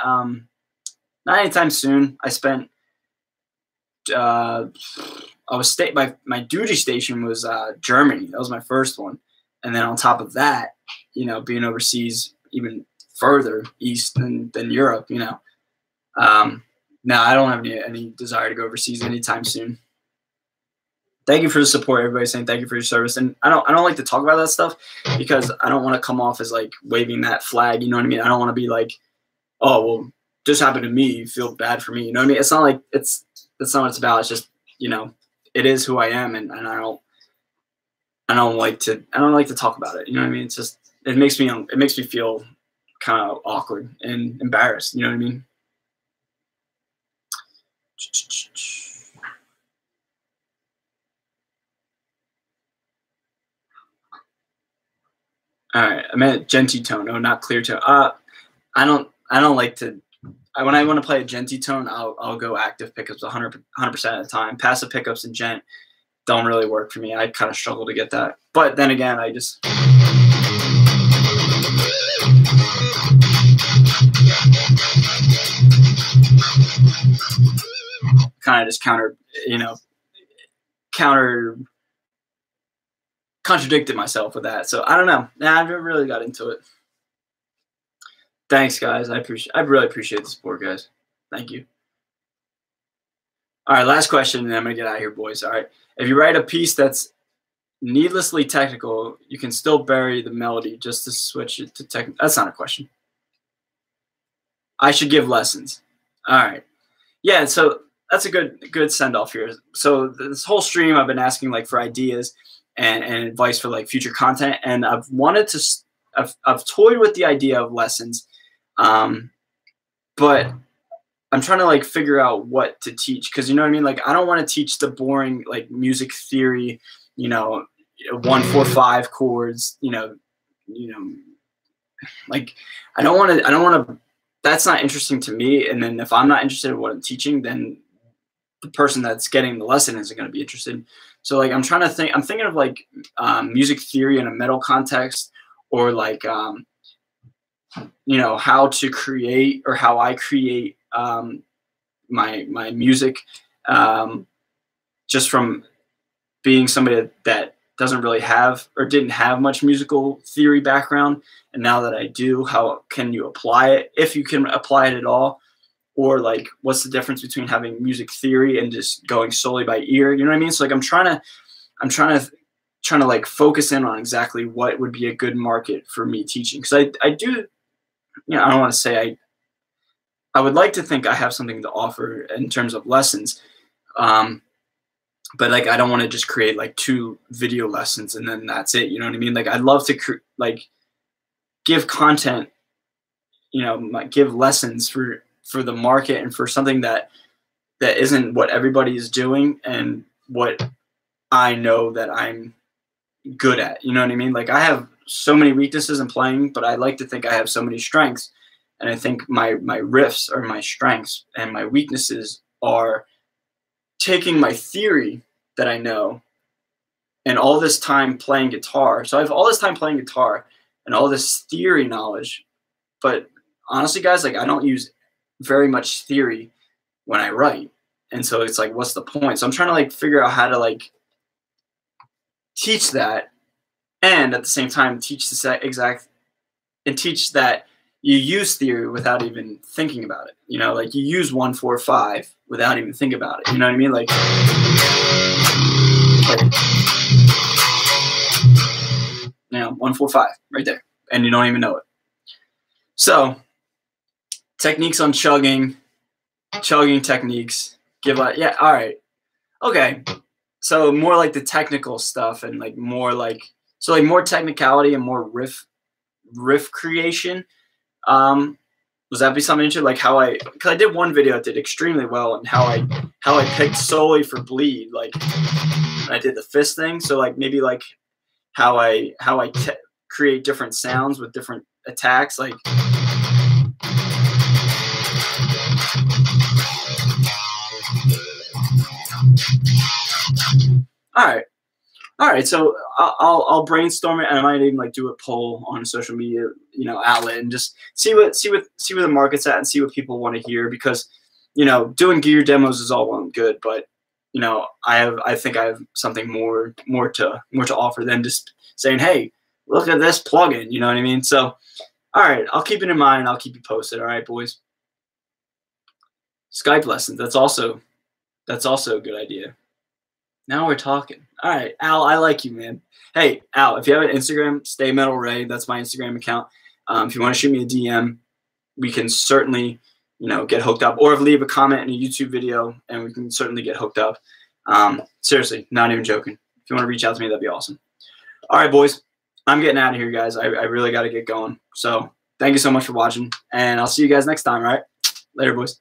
anytime soon. I spent my duty station was Germany. That was my first one. And then on top of that, you know, being overseas even further east than Europe, you know. No, I don't have any desire to go overseas anytime soon. Thank you for the support. Everybody's saying thank you for your service. And I don't like to talk about that stuff because I don't want to come off as like waving that flag. You know what I mean? I don't want to be like, oh, well, this happened to me. You feel bad for me. You know what I mean? It's not like that's not what it's about. It's just, you know, it is who I am, and I don't like to talk about it. You know what I mean? It's just it makes me feel kind of awkward and embarrassed. You know what I mean? All right, I meant genty tone. Oh, not clear tone. I don't like to. When I want to play a genty tone, I'll go active pickups 100% of the time. Passive pickups and gent don't really work for me. I kind of struggle to get that. But then again, I just kind of just contradicted myself with that. So I don't know. Nah, I never really got into it. Thanks, guys. I really appreciate the support, guys. Thank you. All right, last question, and then I'm gonna get out of here, boys. All right. If you write a piece that's needlessly technical, you can still bury the melody just to switch it to technical. That's not a question. I should give lessons. All right. Yeah, so that's a good send-off here. So this whole stream I've been asking like for ideas and advice for like future content, and I've toyed with the idea of lessons, but I'm trying to like figure out what to teach, because you know what I mean. Like I don't want to teach the boring like music theory, 1-4-5 chords, like I don't want to. That's not interesting to me. And then if I'm not interested in what I'm teaching, then the person that's getting the lesson isn't going to be interested. So like I'm thinking of like music theory in a metal context, or like how to create, or how I create my music, just from being somebody that doesn't really have or didn't have much musical theory background, and now that I do, how can you apply it, if you can apply it at all? Or like, what's the difference between having music theory and just going solely by ear? You know what I mean? So like, I'm trying to like focus in on exactly what would be a good market for me teaching. Because I do, I don't want to say I would like to think I have something to offer in terms of lessons. But like, I don't want to just create like 2 video lessons and then that's it. You know what I mean? Like I'd love to give content, give lessons for the market and for something that isn't what everybody is doing and what I know that I'm good at. You know what I mean? Like I have so many weaknesses in playing, but I like to think I have so many strengths. And I think my riffs are my strengths, and my weaknesses are taking my theory that I know and all this time playing guitar. So I have all this time playing guitar and all this theory knowledge, but honestly, guys, like I don't use very much theory when I write. And so it's like, what's the point? So I'm trying to like figure out how to like teach that, and at the same time teach teach that you use theory without even thinking about it. Like you use 1-4-5 without even thinking about it. You know what I mean? Like bam, 145 right there, and you don't even know it. So techniques on chugging techniques. Give like, yeah, all right, okay. So more like the technical stuff and like more like, so like more technicality and more riff creation. Was that be something interesting? Like how because I did one video that did extremely well, and how I picked solely for bleed, like I did the fist thing. So like maybe like how I create different sounds with different attacks, like. All right. So I'll brainstorm it, and I might even like do a poll on a social media, outlet, and just see where the market's at and see what people want to hear. Because, doing gear demos is all well and good, but I think I have something more to offer than just saying, hey, look at this plugin. You know what I mean? So, all right, I'll keep it in mind, and I'll keep you posted. All right, boys. Skype lessons. That's also a good idea. Now we're talking. All right, Al, I like you, man. Hey, Al, if you have an Instagram, Stay Metal Ray. That's my Instagram account. If you want to shoot me a DM, we can certainly, get hooked up. Or leave a comment in a YouTube video, and we can certainly get hooked up. Seriously, not even joking. If you want to reach out to me, that'd be awesome. All right, boys. I'm getting out of here, guys. I really got to get going. So thank you so much for watching, and I'll see you guys next time, all right? Later, boys.